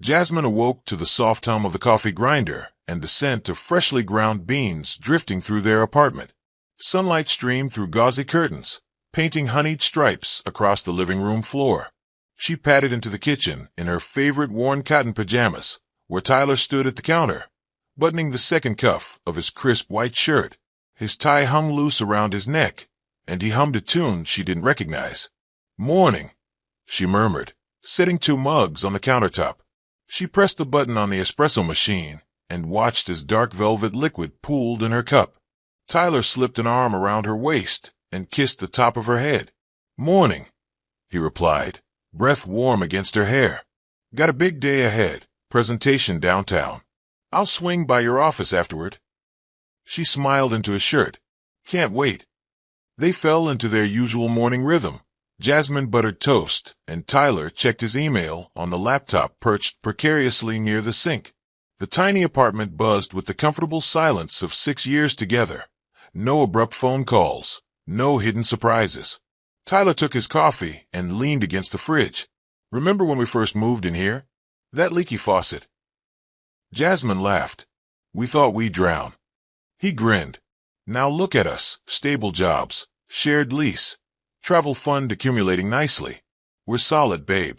Jasmine awoke to the soft hum of the coffee grinder and the scent of freshly ground beans drifting through their apartment. Sunlight streamed through gauzy curtains, painting honeyed stripes across the living room floor. She padded into the kitchen in her favorite worn cotton pajamas, where Tyler stood at the counter, buttoning the second cuff of his crisp white shirt. His tie hung loose around his neck, and he hummed a tune she didn't recognize. "Morning," she murmured, setting 2 mugs on the countertop. She pressed the button on the espresso machine and watched as dark velvet liquid pooled in her cup. Tyler slipped an arm around her waist and kissed the top of her head. "Morning," he replied, breath warm against her hair. "Got a big day ahead, presentation downtown. I'll swing by your office afterward." She smiled into his shirt. "Can't wait." They fell into their usual morning rhythm. Jasmine buttered toast, and Tyler checked his email on the laptop perched precariously near the sink. The tiny apartment buzzed with the comfortable silence of 6 years together. No abrupt phone calls, no hidden surprises. Tyler took his coffee and leaned against the fridge. "Remember when we first moved in here? That leaky faucet?" Jasmine laughed. "We thought we'd drown." He grinned. "Now look at us, stable jobs, shared lease, travel fund accumulating nicely. We're solid, babe."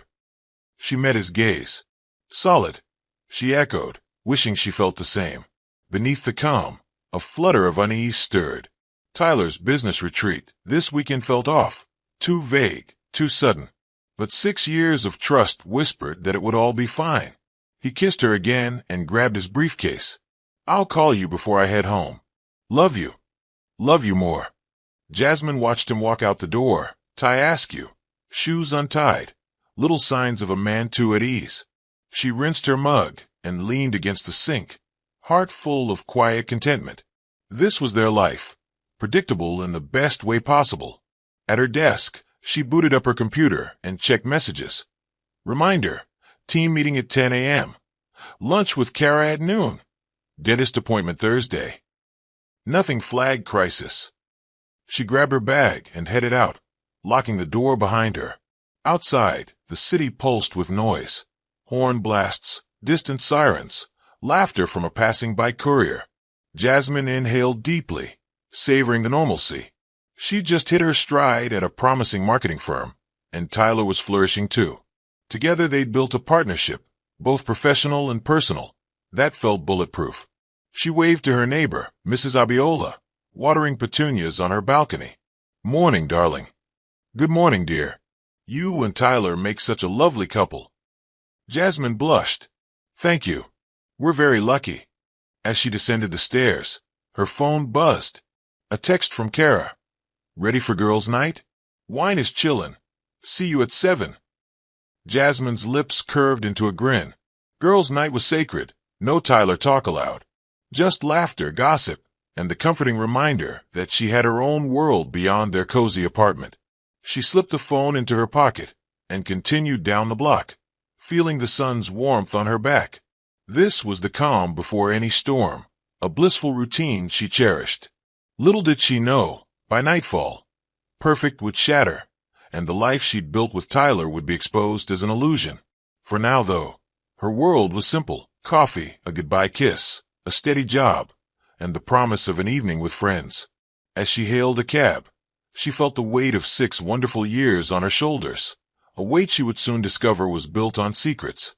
She met his gaze. "Solid," she echoed, wishing she felt the same. Beneath the calm, a flutter of unease stirred. Tyler's business retreat this weekend felt off. Too vague, too sudden. But 6 years of trust whispered that it would all be fine. He kissed her again and grabbed his briefcase. "I'll call you before I head home. Love you. Love you more." Jasmine watched him walk out the door, tie askew, shoes untied, little signs of a man too at ease. She rinsed her mug and leaned against the sink, heart full of quiet contentment. This was their life, predictable in the best way possible. At her desk, she booted up her computer and checked messages. Reminder, team meeting at 10 a.m. Lunch with Kara at noon. Dentist appointment Thursday. Nothing flagged crisis. She grabbed her bag and headed out, locking the door behind her. Outside, the city pulsed with noise. Horn blasts, distant sirens, laughter from a passing-by courier. Jasmine inhaled deeply, savoring the normalcy. She'd just hit her stride at a promising marketing firm, and Tyler was flourishing too. Together they'd built a partnership, both professional and personal, that felt bulletproof. She waved to her neighbor, Mrs. Abiola, watering petunias on her balcony. "Morning, darling." "Good morning, dear. You and Tyler make such a lovely couple." Jasmine blushed. "Thank you. We're very lucky." As she descended the stairs, her phone buzzed. A text from Kara. "Ready for girls' night? Wine is chillin'. See you at 7. Jasmine's lips curved into a grin. Girls' night was sacred. No Tyler talk allowed. Just laughter, gossip, and the comforting reminder that she had her own world beyond their cozy apartment. She slipped the phone into her pocket and continued down the block, feeling the sun's warmth on her back. This was the calm before any storm, a blissful routine she cherished. Little did she know, by nightfall, perfect would shatter, and the life she'd built with Tyler would be exposed as an illusion. For now, though, her world was simple: coffee, a goodbye kiss, a steady job, and the promise of an evening with friends. As she hailed a cab, she felt the weight of 6 wonderful years on her shoulders, a weight she would soon discover was built on secrets.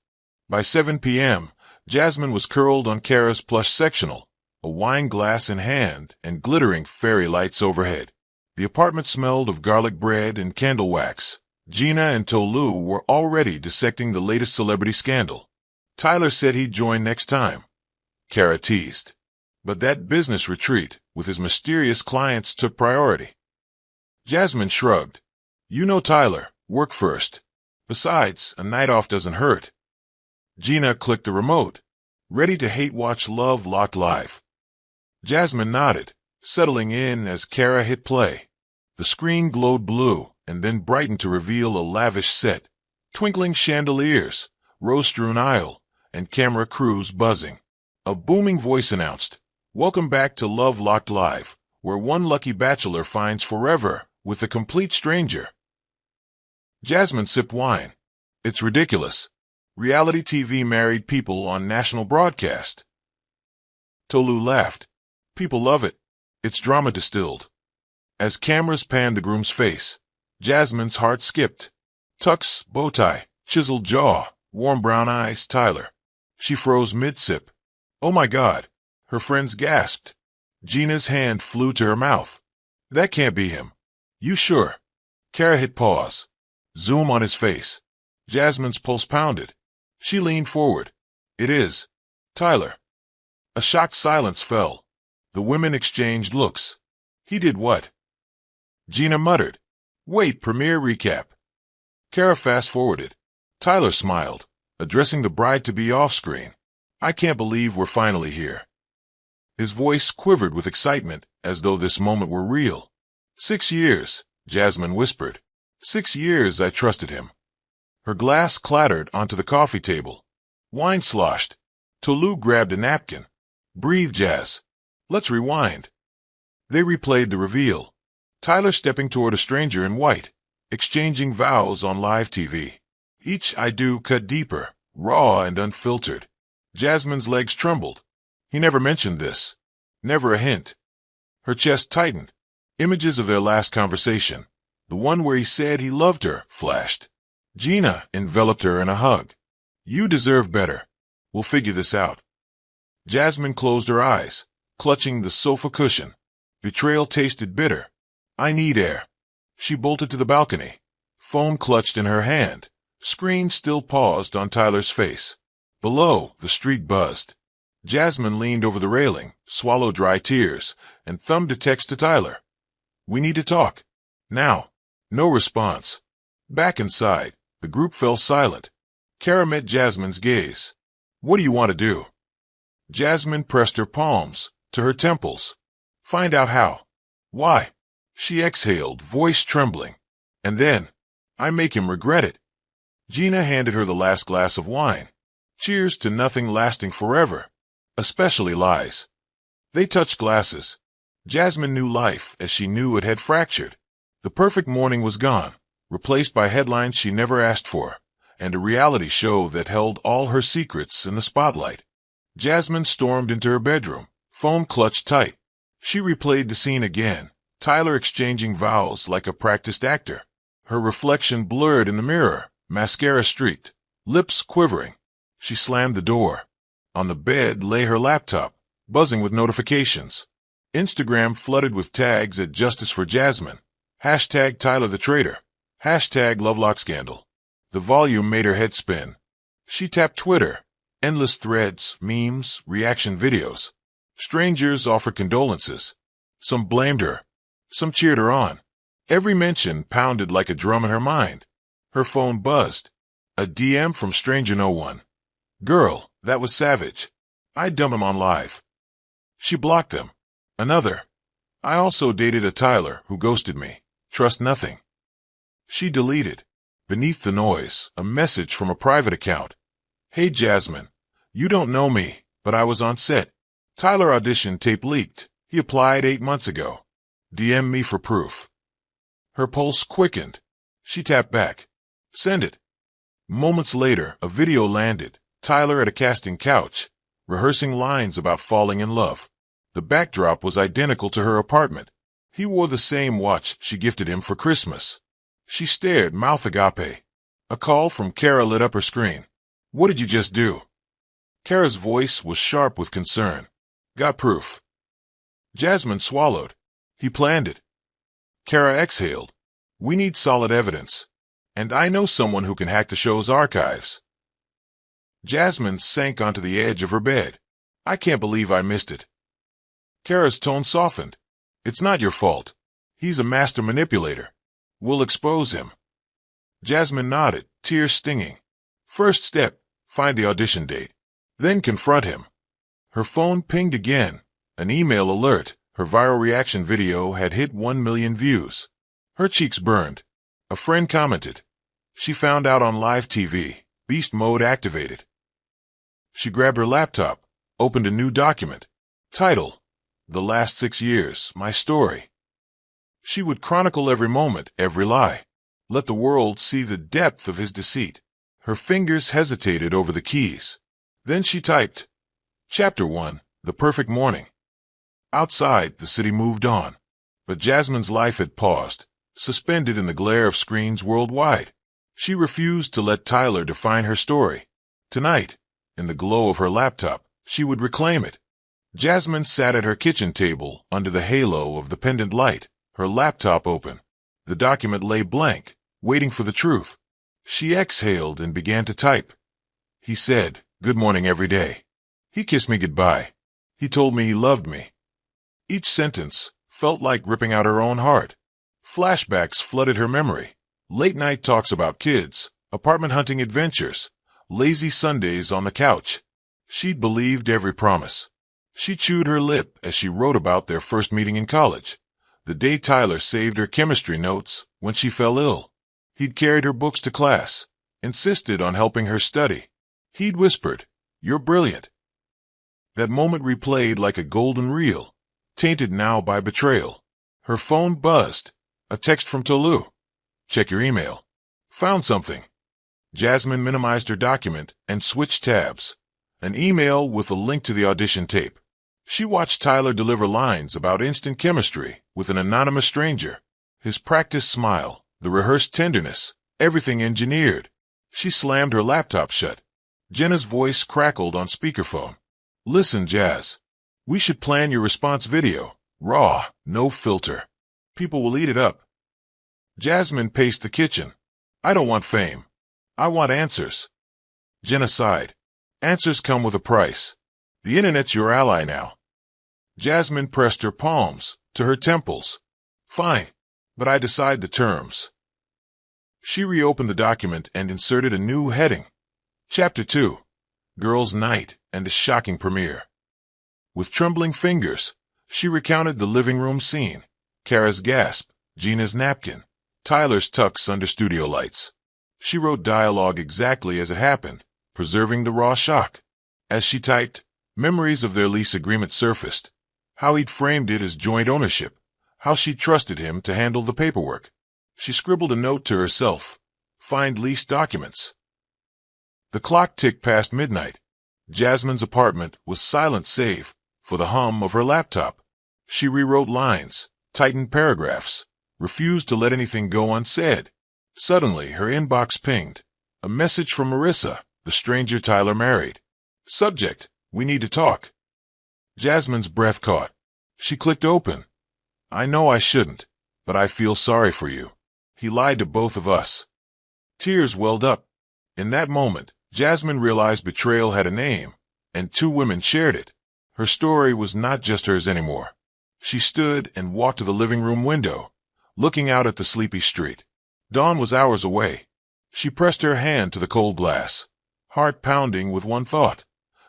By 7 p.m., Jasmine was curled on Kara's plush sectional, a wine glass in hand and glittering fairy lights overhead. The apartment smelled of garlic bread and candle wax. Gina and Tolu were already dissecting the latest celebrity scandal. Tyler said he'd join next time, Kara teased. But that business retreat with his mysterious clients took priority. Jasmine shrugged. "You know Tyler, work first. Besides, a night off doesn't hurt." Gina clicked the remote, ready to hate-watch Love Locked Live. Jasmine nodded, settling in as Kara hit play. The screen glowed blue and then brightened to reveal a lavish set, twinkling chandeliers, rose-strewn aisle, and camera crews buzzing. A booming voice announced, "Welcome back to Love Locked Live, where one lucky bachelor finds forever with a complete stranger." Jasmine sipped wine. "It's ridiculous." Reality TV married people on national broadcast. Tolu laughed. People love it. It's drama distilled. As cameras panned the groom's face, Jasmine's heart skipped. Tux, bow tie, chiseled jaw, warm brown eyes, Tyler. She froze mid-sip. Oh my God. Her friends gasped. Gina's hand flew to her mouth. That can't be him. You sure? Kara hit pause. Zoom on his face. Jasmine's pulse pounded. She leaned forward. It is. Tyler. A shocked silence fell. The women exchanged looks. He did what? Gina muttered. Wait, premiere recap. Kara fast-forwarded. Tyler smiled, addressing the bride-to-be off-screen. I can't believe we're finally here. His voice quivered with excitement, as though this moment were real. 6 years, Jasmine whispered. 6 years I trusted him. Her glass clattered onto the coffee table. Wine sloshed. Tolu grabbed a napkin. Breathe, Jazz. Let's rewind. They replayed the reveal. Tyler stepping toward a stranger in white, exchanging vows on live TV. Each I do cut deeper, raw and unfiltered. Jasmine's legs trembled. He never mentioned this. Never a hint. Her chest tightened. Images of their last conversation, the one where he said he loved her, flashed. Gina enveloped her in a hug. You deserve better. We'll figure this out. Jasmine closed her eyes, clutching the sofa cushion. Betrayal tasted bitter. I need air. She bolted to the balcony, phone clutched in her hand. Screen still paused on Tyler's face. Below, the street buzzed. Jasmine leaned over the railing, swallowed dry tears, and thumbed a text to Tyler. We need to talk. Now. No response. Back inside, the group fell silent. Kara met Jasmine's gaze. What do you want to do? Jasmine pressed her palms to her temples. Find out how. Why? She exhaled, voice trembling. And then, I make him regret it. Gina handed her the last glass of wine. Cheers to nothing lasting forever. Especially lies. They touched glasses. Jasmine knew life as she knew it had fractured. The perfect morning was gone, replaced by headlines she never asked for, and a reality show that held all her secrets in the spotlight. Jasmine stormed into her bedroom, phone clutched tight. She replayed the scene again, Tyler exchanging vows like a practiced actor. Her reflection blurred in the mirror, mascara streaked, lips quivering. She slammed the door. On the bed lay her laptop, buzzing with notifications. Instagram flooded with tags at Justice for Jasmine. Hashtag Tyler the Traitor. Hashtag Lovelock Scandal. The volume made her head spin. She tapped Twitter. Endless threads, memes, reaction videos. Strangers offered condolences. Some blamed her. Some cheered her on. Every mention pounded like a drum in her mind. Her phone buzzed. A DM from stranger no one. Girl, that was savage. I'd dump him on live. She blocked them. Another. I also dated a Tyler who ghosted me. Trust nothing. She deleted. Beneath the noise, a message from a private account. Hey Jasmine, you don't know me, but I was on set. Tyler audition tape leaked. He applied 8 months ago. DM me for proof. Her pulse quickened. She tapped back. Send it. Moments later, a video landed. Tyler at a casting couch, rehearsing lines about falling in love. The backdrop was identical to her apartment. He wore the same watch she gifted him for Christmas. She stared, mouth agape. A call from Kara lit up her screen. What did you just do? Kara's voice was sharp with concern. Got proof. Jasmine swallowed. He planned it. Kara exhaled. We need solid evidence. And I know someone who can hack the show's archives. Jasmine sank onto the edge of her bed. I can't believe I missed it. Kara's tone softened. It's not your fault. He's a master manipulator. We'll expose him. Jasmine nodded, tears stinging. First step, find the audition date. Then confront him. Her phone pinged again. An email alert. Her viral reaction video had hit 1 million views. Her cheeks burned. A friend commented. She found out on live TV. Beast mode activated. She grabbed her laptop, opened a new document. Title: The Last 6 Years, My Story. She would chronicle every moment, every lie. Let the world see the depth of his deceit. Her fingers hesitated over the keys. Then she typed, Chapter 1, The Perfect Morning. Outside, the city moved on, but Jasmine's life had paused, suspended in the glare of screens worldwide. She refused to let Tyler define her story. Tonight, in the glow of her laptop, she would reclaim it. Jasmine sat at her kitchen table under the halo of the pendant light, her laptop open. The document lay blank, waiting for the truth. She exhaled and began to type. He said, "Good morning every day. He kissed me goodbye. He told me he loved me." Each sentence felt like ripping out her own heart. Flashbacks flooded her memory. Late-night talks about kids, apartment hunting adventures, lazy Sundays on the couch. She'd believed every promise. She chewed her lip as she wrote about their first meeting in college, the day Tyler saved her chemistry notes when she fell ill. He'd carried her books to class, insisted on helping her study. He'd whispered, "You're brilliant." That moment replayed like a golden reel, tainted now by betrayal. Her phone buzzed. A text from Tolu. "Check your email." Found something. Jasmine minimized her document and switched tabs. An email with a link to the audition tape. She watched Tyler deliver lines about instant chemistry with an anonymous stranger. His practiced smile, the rehearsed tenderness, everything engineered. She slammed her laptop shut. Jenna's voice crackled on speakerphone. "Listen, Jazz. We should plan your response video. Raw, no filter. People will eat it up." Jasmine paced the kitchen. "I don't want fame. I want answers." Jenna sighed. "Answers come with a price. The internet's your ally now." Jasmine pressed her palms to her temples. "Fine, but I decide the terms." She reopened the document and inserted a new heading. Chapter 2, Girls' Night and a Shocking Premiere. With trembling fingers, she recounted the living room scene. Kara's gasp, Gina's napkin, Tyler's tux under studio lights. She wrote dialogue exactly as it happened, preserving the raw shock. As she typed, memories of their lease agreement surfaced. How he'd framed it as joint ownership. How she trusted him to handle the paperwork. She scribbled a note to herself. Find lease documents. The clock ticked past midnight. Jasmine's apartment was silent save for the hum of her laptop. She rewrote lines, tightened paragraphs, refused to let anything go unsaid. Suddenly, her inbox pinged. A message from Marissa, the stranger Tyler married. Subject, "We need to talk." Jasmine's breath caught. She clicked open. "I know I shouldn't, but I feel sorry for you. He lied to both of us." Tears welled up. In that moment, Jasmine realized betrayal had a name, and two women shared it. Her story was not just hers anymore. She stood and walked to the living room window, looking out at the sleepy street. Dawn was hours away. She pressed her hand to the cold glass, heart pounding with one thought.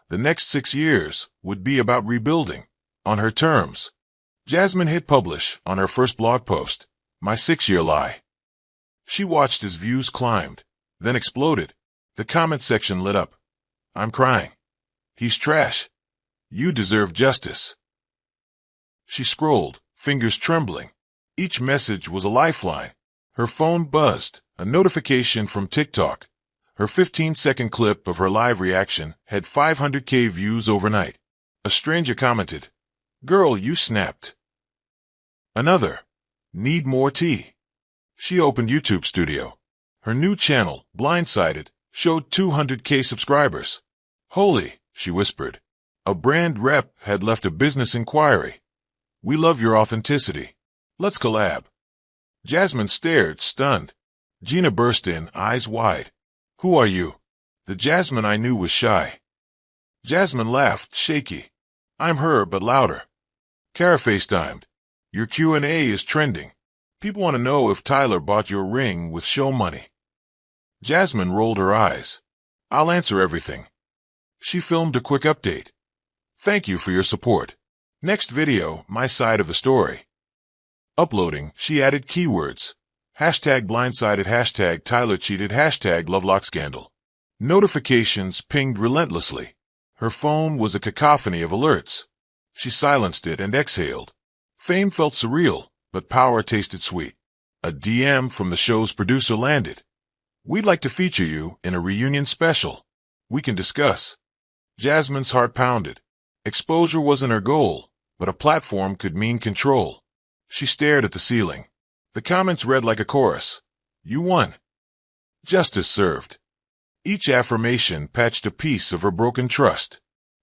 The next 6 years would be about rebuilding, on her terms. Jasmine hit publish on her first blog post, "My 6-year lie." She watched as views climbed, then exploded. The comment section lit up. "I'm crying. He's trash. You deserve justice." She scrolled, fingers trembling. Each message was a lifeline. Her phone buzzed, a notification from TikTok. Her 15-second clip of her live reaction had 500K views overnight. A stranger commented, "Girl, you snapped." Another, "Need more tea." She opened YouTube Studio. Her new channel, Blindsided, showed 200K subscribers. "Holy," she whispered. A brand rep had left a business inquiry. "We love your authenticity. Let's collab." Jasmine stared, stunned. Gina burst in, eyes wide. "Who are you?" The Jasmine I knew was shy. Jasmine laughed, shaky. "I'm her, but louder." Kara FaceTimed. "Your Q&A is trending. People want to know if Tyler bought your ring with show money." Jasmine rolled her eyes. "I'll answer everything." She filmed a quick update. "Thank you for your support. Next video, my side of the story." Uploading, she added keywords. #blindsided, #Tyler cheated, #Lovelock scandal. Notifications pinged relentlessly. Her phone was a cacophony of alerts. She silenced it and exhaled. Fame felt surreal, but power tasted sweet. A DM from the show's producer landed. We'd like to feature you in a reunion special. We can discuss. Jasmine's heart pounded. Exposure wasn't her goal, but a platform could mean control. She stared at the ceiling. The comments read like a chorus. You won. Justice served. Each affirmation patched a piece of her broken trust.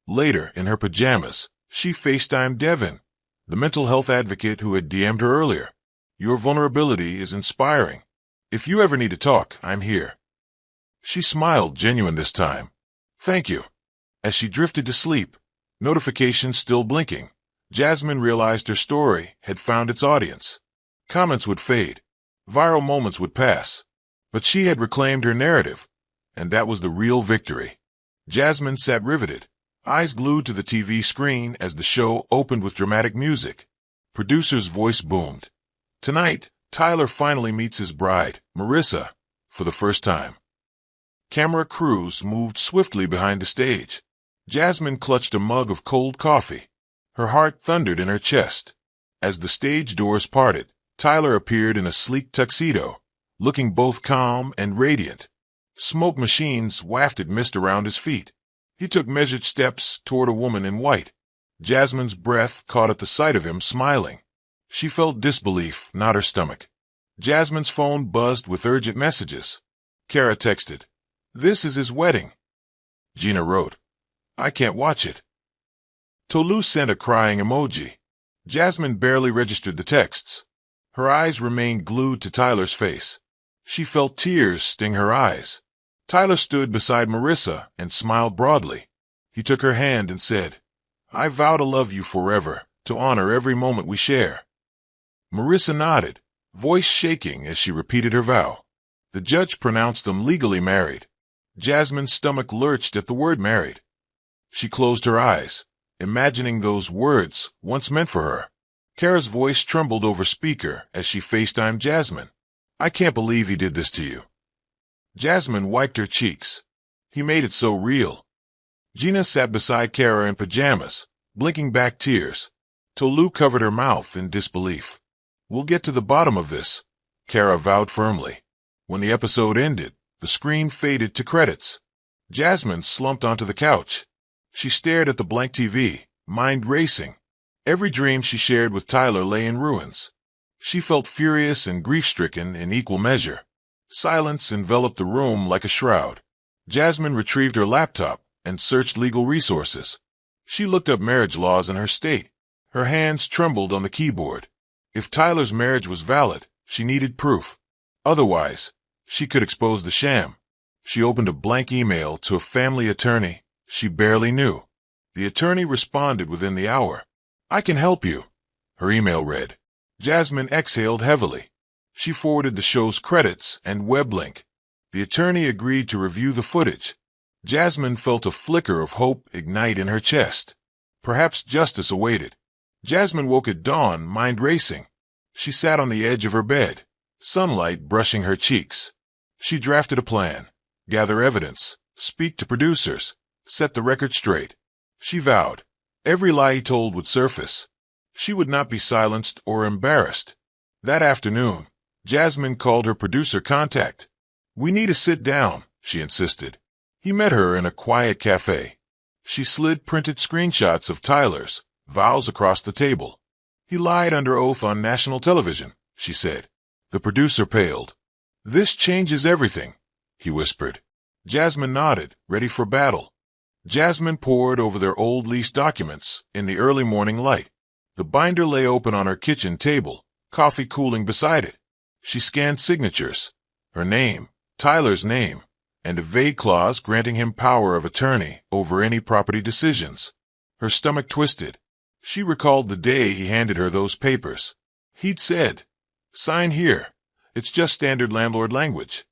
Later, in her pajamas, she FaceTimed Devin, the mental health advocate who had DM'd her earlier. Your vulnerability is inspiring. If you ever need to talk, I'm here. She smiled, genuine this time. Thank you. As she drifted to sleep, notifications still blinking, Jasmine realized her story had found its audience. Comments would fade. Viral moments would pass. But she had reclaimed her narrative, and that was the real victory. Jasmine sat riveted, eyes glued to the TV screen as the show opened with dramatic music. Producer's voice boomed. Tonight, Tyler finally meets his bride, Marissa, for the first time. Camera crews moved swiftly behind the stage. Jasmine clutched a mug of cold coffee. Her heart thundered in her chest. As the stage doors parted, Tyler appeared in a sleek tuxedo, looking both calm and radiant. Smoke machines wafted mist around his feet. He took measured steps toward a woman in white. Jasmine's breath caught at the sight of him smiling. She felt disbelief, not her stomach. Jasmine's phone buzzed with urgent messages. Kara texted, "This is his wedding." Gina wrote, "I can't watch it." Tolu sent a crying emoji. Jasmine barely registered the texts. Her eyes remained glued to Tyler's face. She felt tears sting her eyes. Tyler stood beside Marissa and smiled broadly. He took her hand and said, "I vow to love you forever, to honor every moment we share." Marissa nodded, voice shaking as she repeated her vow. The judge pronounced them legally married. Jasmine's stomach lurched at the word married. She closed her eyes, imagining those words once meant for her. Kara's voice trembled over speaker as she FaceTimed Jasmine. "I can't believe he did this to you." Jasmine wiped her cheeks. He made it so real. Gina sat beside Kara in pajamas, blinking back tears. Tolu covered her mouth in disbelief. "We'll get to the bottom of this," Kara vowed firmly. When the episode ended, the screen faded to credits. Jasmine slumped onto the couch. She stared at the blank TV, mind racing. Every dream she shared with Tyler lay in ruins. She felt furious and grief-stricken in equal measure. Silence enveloped the room like a shroud. Jasmine retrieved her laptop and searched legal resources. She looked up marriage laws in her state. Her hands trembled on the keyboard. If Tyler's marriage was valid, she needed proof. Otherwise, she could expose the sham. She opened a blank email to a family attorney she barely knew. The attorney responded within the hour. "I can help you," her email read. Jasmine exhaled heavily. She forwarded the show's credits and web link. The attorney agreed to review the footage. Jasmine felt a flicker of hope ignite in her chest. Perhaps justice awaited. Jasmine woke at dawn, mind racing. She sat on the edge of her bed, sunlight brushing her cheeks. She drafted a plan, gather evidence, speak to producers, set the record straight. She vowed, every lie he told would surface. She would not be silenced or embarrassed. That afternoon, Jasmine called her producer contact. "We need to sit down," she insisted. He met her in a quiet cafe. She slid printed screenshots of Tyler's vows across the table. "He lied under oath on national television," she said. The producer paled. "This changes everything," he whispered. Jasmine nodded, ready for battle. Jasmine pored over their old lease documents in the early morning light. The binder lay open on her kitchen table, coffee cooling beside it. She scanned signatures, her name, Tyler's name, and a vague clause granting him power of attorney over any property decisions. Her stomach twisted. She recalled the day he handed her those papers. He'd said, "Sign here. It's just standard landlord language."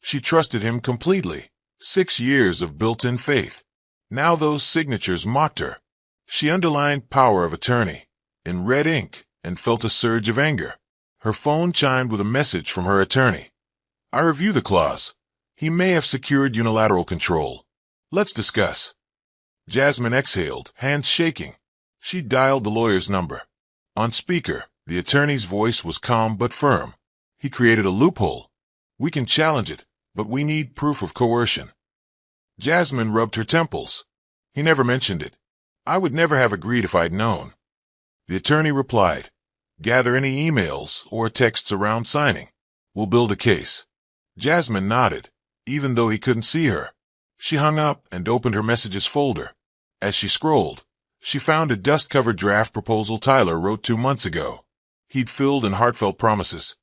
She trusted him completely. 6 years of built-in faith. Now those signatures mocked her. She underlined power of attorney in red ink and felt a surge of anger. Her phone chimed with a message from her attorney. "I review the clause. He may have secured unilateral control. Let's discuss." Jasmine exhaled, hands shaking. She dialed the lawyer's number. On speaker, the attorney's voice was calm but firm. "He created a loophole. We can challenge it, but we need proof of coercion. Jasmine rubbed her temples. He never mentioned it. I would never have agreed if I'd known. The attorney replied, gather any emails or texts around signing. We'll build a case. Jasmine nodded, even though he couldn't see her. She hung up and opened her messages folder. As she scrolled, she found a dust-covered draft proposal Tyler wrote 2 months ago. He'd filled in heartfelt promises.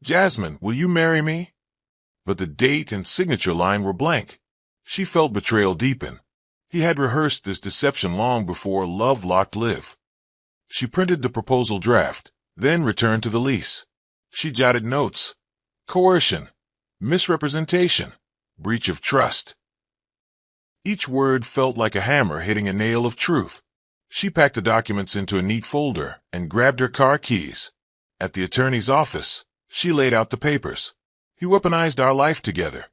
Jasmine, will you marry me? But the date and signature line were blank. She felt betrayal deepen. He had rehearsed this deception long before love locked Liv. She printed the proposal draft, then returned to the lease. She jotted notes. Coercion, misrepresentation, breach of trust. Each word felt like a hammer hitting a nail of truth. She packed the documents into a neat folder and grabbed her car keys. At the attorney's office, she laid out the papers. He weaponized our life together,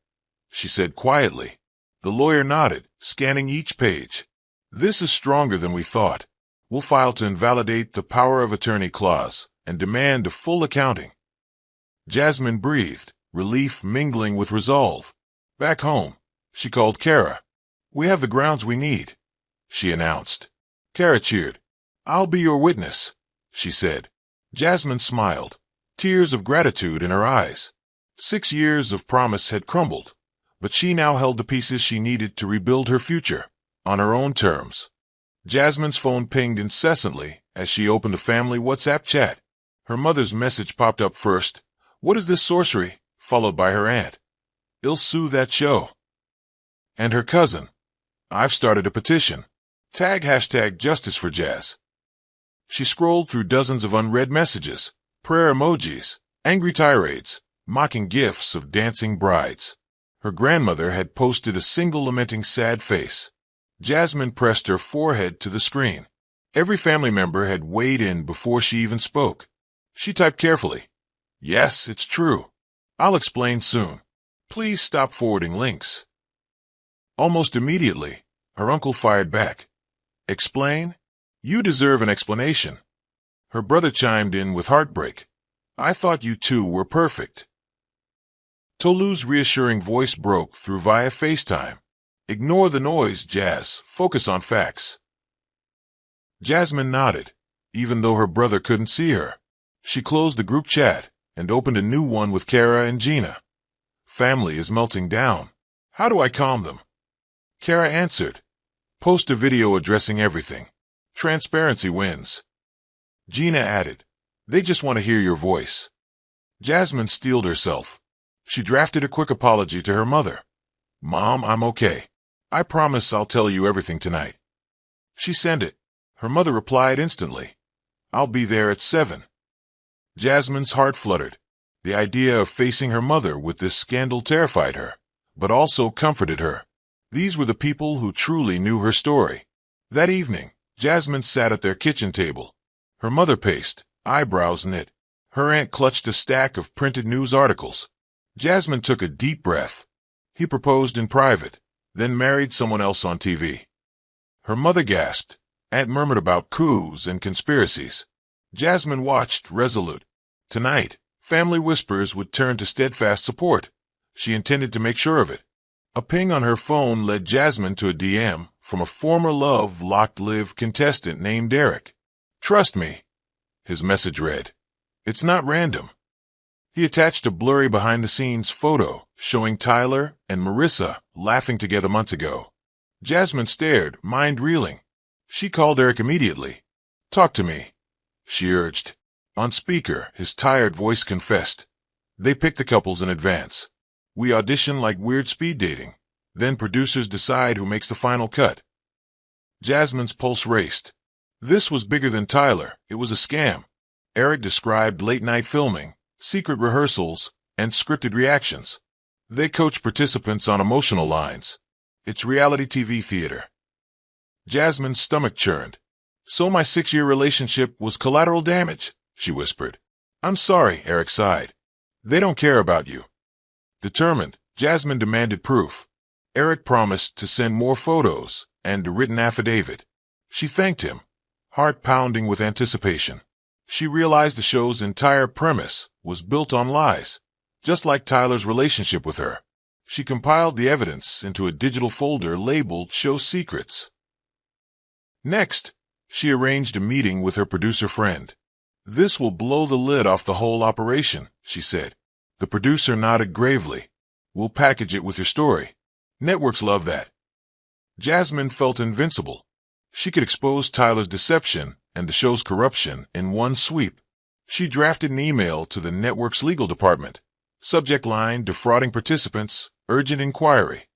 she said quietly. The lawyer nodded, scanning each page. This is stronger than we thought. We'll file to invalidate the power of attorney clause and demand a full accounting. Jasmine breathed, relief mingling with resolve. Back home, she called Kara. We have the grounds we need, she announced. Kara cheered. I'll be your witness, she said. Jasmine smiled, tears of gratitude in her eyes. 6 years of promise had crumbled, but she now held the pieces she needed to rebuild her future, on her own terms. Jasmine's phone pinged incessantly as she opened a family WhatsApp chat. Her mother's message popped up first. What is this sorcery? Followed by her aunt. I'll sue that show. And her cousin. I've started a petition. Tag hashtag justice for Jazz. She scrolled through dozens of unread messages, prayer emojis, angry tirades, mocking gifs of dancing brides. Her grandmother had posted a single lamenting sad face. Jasmine pressed her forehead to the screen. Every family member had weighed in before she even spoke. She typed carefully. Yes, it's true. I'll explain soon. Please stop forwarding links. Almost immediately, her uncle fired back. Explain? You deserve an explanation. Her brother chimed in with heartbreak. I thought you two were perfect. Tolu's reassuring voice broke through via FaceTime. Ignore the noise, Jazz. Focus on facts. Jasmine nodded, even though her brother couldn't see her. She closed the group chat and opened a new one with Kara and Gina. Family is melting down. How do I calm them? Kara answered. Post a video addressing everything. Transparency wins. Gina added. They just want to hear your voice. Jasmine steeled herself. She drafted a quick apology to her mother. Mom, I'm okay. I promise I'll tell you everything tonight. She sent it. Her mother replied instantly. I'll be there at 7. Jasmine's heart fluttered. The idea of facing her mother with this scandal terrified her, but also comforted her. These were the people who truly knew her story. That evening, Jasmine sat at their kitchen table. Her mother paced, eyebrows knit. Her aunt clutched a stack of printed news articles. Jasmine took a deep breath. He proposed in private, then married someone else on TV. Her mother gasped. Aunt murmured about coups and conspiracies. Jasmine watched, resolute. Tonight, family whispers would turn to steadfast support. She intended to make sure of it. A ping on her phone led Jasmine to a DM from a former love-locked Liv contestant named Eric. Trust me, his message read. It's not random. He attached a blurry behind-the-scenes photo showing Tyler and Marissa laughing together months ago. Jasmine stared, mind reeling. She called Eric immediately. Talk to me, she urged. On speaker, his tired voice confessed. They picked the couples in advance. We audition like weird speed dating. Then producers decide who makes the final cut. Jasmine's pulse raced. This was bigger than Tyler. It was a scam. Eric described late-night filming, secret rehearsals, and scripted reactions. They coach participants on emotional lines. It's reality TV theater. Jasmine's stomach churned. So my 6-year relationship was collateral damage, she whispered. I'm sorry, Eric sighed. They don't care about you. Determined, Jasmine demanded proof. Eric promised to send more photos and a written affidavit. She thanked him, heart pounding with anticipation. She realized the show's entire premise was built on lies, just like Tyler's relationship with her. She compiled the evidence into a digital folder labeled Show Secrets. Next, she arranged a meeting with her producer friend. "This will blow the lid off the whole operation," she said. The producer nodded gravely. "We'll package it with your story. Networks love that." Jasmine felt invincible. She could expose Tyler's deception and the show's corruption in one sweep. She drafted an email to the network's legal department. Subject line: defrauding participants, urgent inquiry.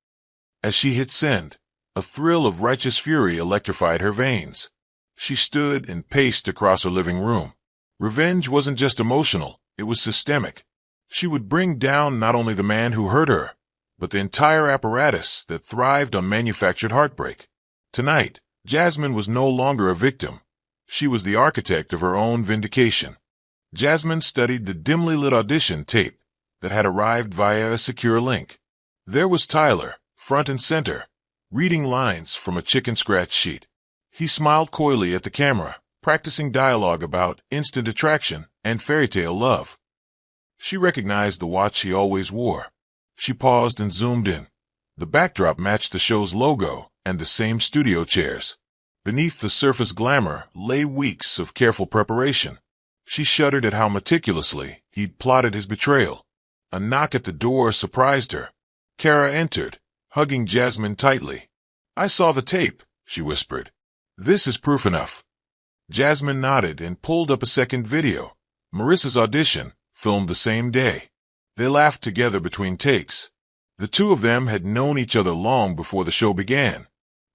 As she hit send, a thrill of righteous fury electrified her veins. She stood and paced across her living room. Revenge wasn't just emotional, it was systemic. She would bring down not only the man who hurt her, but the entire apparatus that thrived on manufactured heartbreak. Tonight, Jasmine was no longer a victim. She was the architect of her own vindication. Jasmine studied the dimly lit audition tape that had arrived via a secure link. There was Tyler, front and center, reading lines from a chicken scratch sheet. He smiled coyly at the camera, practicing dialogue about instant attraction and fairy tale love. She recognized the watch he always wore. She paused and zoomed in. The backdrop matched the show's logo and the same studio chairs. Beneath the surface glamour lay weeks of careful preparation. She shuddered at how meticulously he'd plotted his betrayal. A knock at the door surprised her. Kara entered, hugging Jasmine tightly. "I saw the tape," she whispered. "This is proof enough." Jasmine nodded and pulled up a second video. Marissa's audition, filmed the same day. They laughed together between takes. The two of them had known each other long before the show began.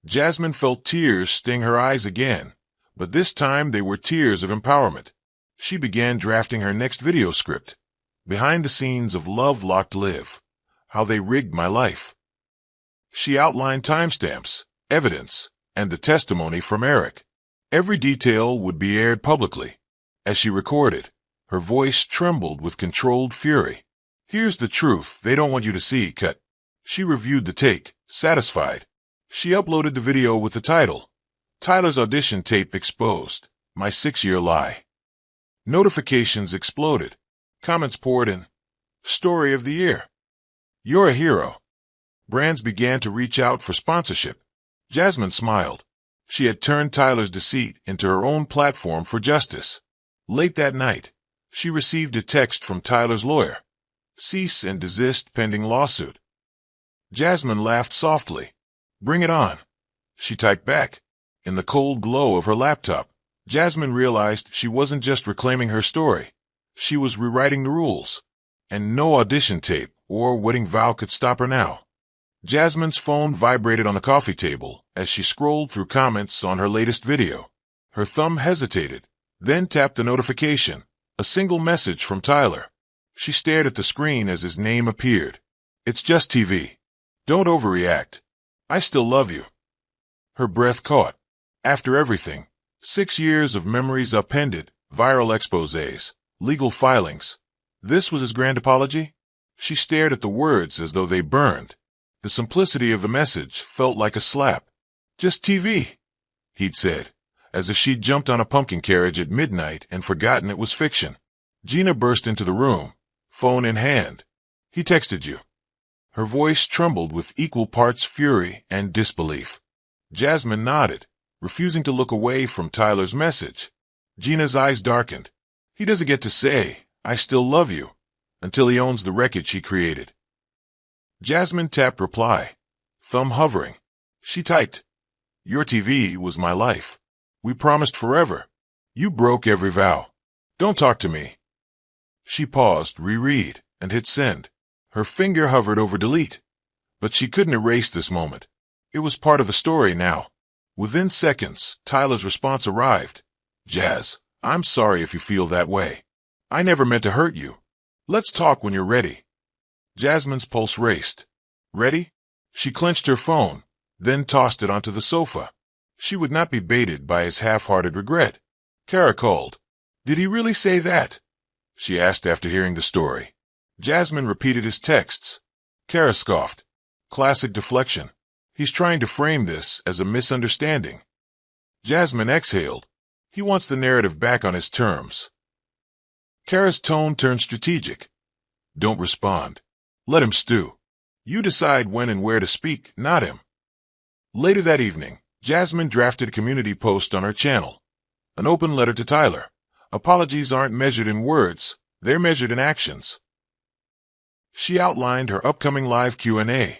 Jasmine felt tears sting her eyes again, but this time they were tears of empowerment. She began drafting her next video script. Behind the scenes of Love Locked Live. How they rigged my life. She outlined timestamps, evidence, and the testimony from Eric. Every detail would be aired publicly. As she recorded, her voice trembled with controlled fury. "Here's the truth they don't want you to see, cut." She reviewed the take, satisfied. She uploaded the video with the title, "Tyler's Audition Tape Exposed, My 6-Year Lie." Notifications exploded. Comments poured in. "Story of the year. You're a hero." Brands began to reach out for sponsorship. Jasmine smiled. She had turned Tyler's deceit into her own platform for justice. Late that night, she received a text from Tyler's lawyer. "Cease and desist pending lawsuit." Jasmine laughed softly. "Bring it on." She typed back. In the cold glow of her laptop, Jasmine realized she wasn't just reclaiming her story. She was rewriting the rules. And no audition tape or wedding vow could stop her now. Jasmine's phone vibrated on the coffee table as she scrolled through comments on her latest video. Her thumb hesitated, then tapped the notification, a single message from Tyler. She stared at the screen as his name appeared. "It's just TV. Don't overreact. I still love you." Her breath caught. After everything, 6 years of memories upended, viral exposés, legal filings. This was his grand apology? She stared at the words as though they burned. The simplicity of the message felt like a slap. "Just TV," he'd said, as if she'd jumped on a pumpkin carriage at midnight and forgotten it was fiction. Gina burst into the room, phone in hand. "He texted you." Her voice trembled with equal parts fury and disbelief. Jasmine nodded, refusing to look away from Tyler's message. Gina's eyes darkened. "He doesn't get to say, 'I still love you,' until he owns the wreckage he created." Jasmine tapped reply, thumb hovering. She typed, "Your TV was my life. We promised forever. You broke every vow. Don't talk to me." She paused, reread, and hit send. Her finger hovered over delete. But she couldn't erase this moment. It was part of the story now. Within seconds, Tyler's response arrived. "Jazz, I'm sorry if you feel that way. I never meant to hurt you. Let's talk when you're ready." Jasmine's pulse raced. "Ready?" She clenched her phone, then tossed it onto the sofa. She would not be baited by his half-hearted regret. Kara called. "Did he really say that?" she asked after hearing the story. Jasmine repeated his texts. Kara scoffed. Classic deflection. He's trying to frame this as a misunderstanding. Jasmine exhaled. He wants the narrative back on his terms. Kara's tone turned strategic. "Don't respond. Let him stew." You decide when and where to speak, not him. Later that evening, Jasmine drafted a community post on her channel. An open letter to Tyler. Apologies aren't measured in words, they're measured in actions. She outlined her upcoming live Q&A,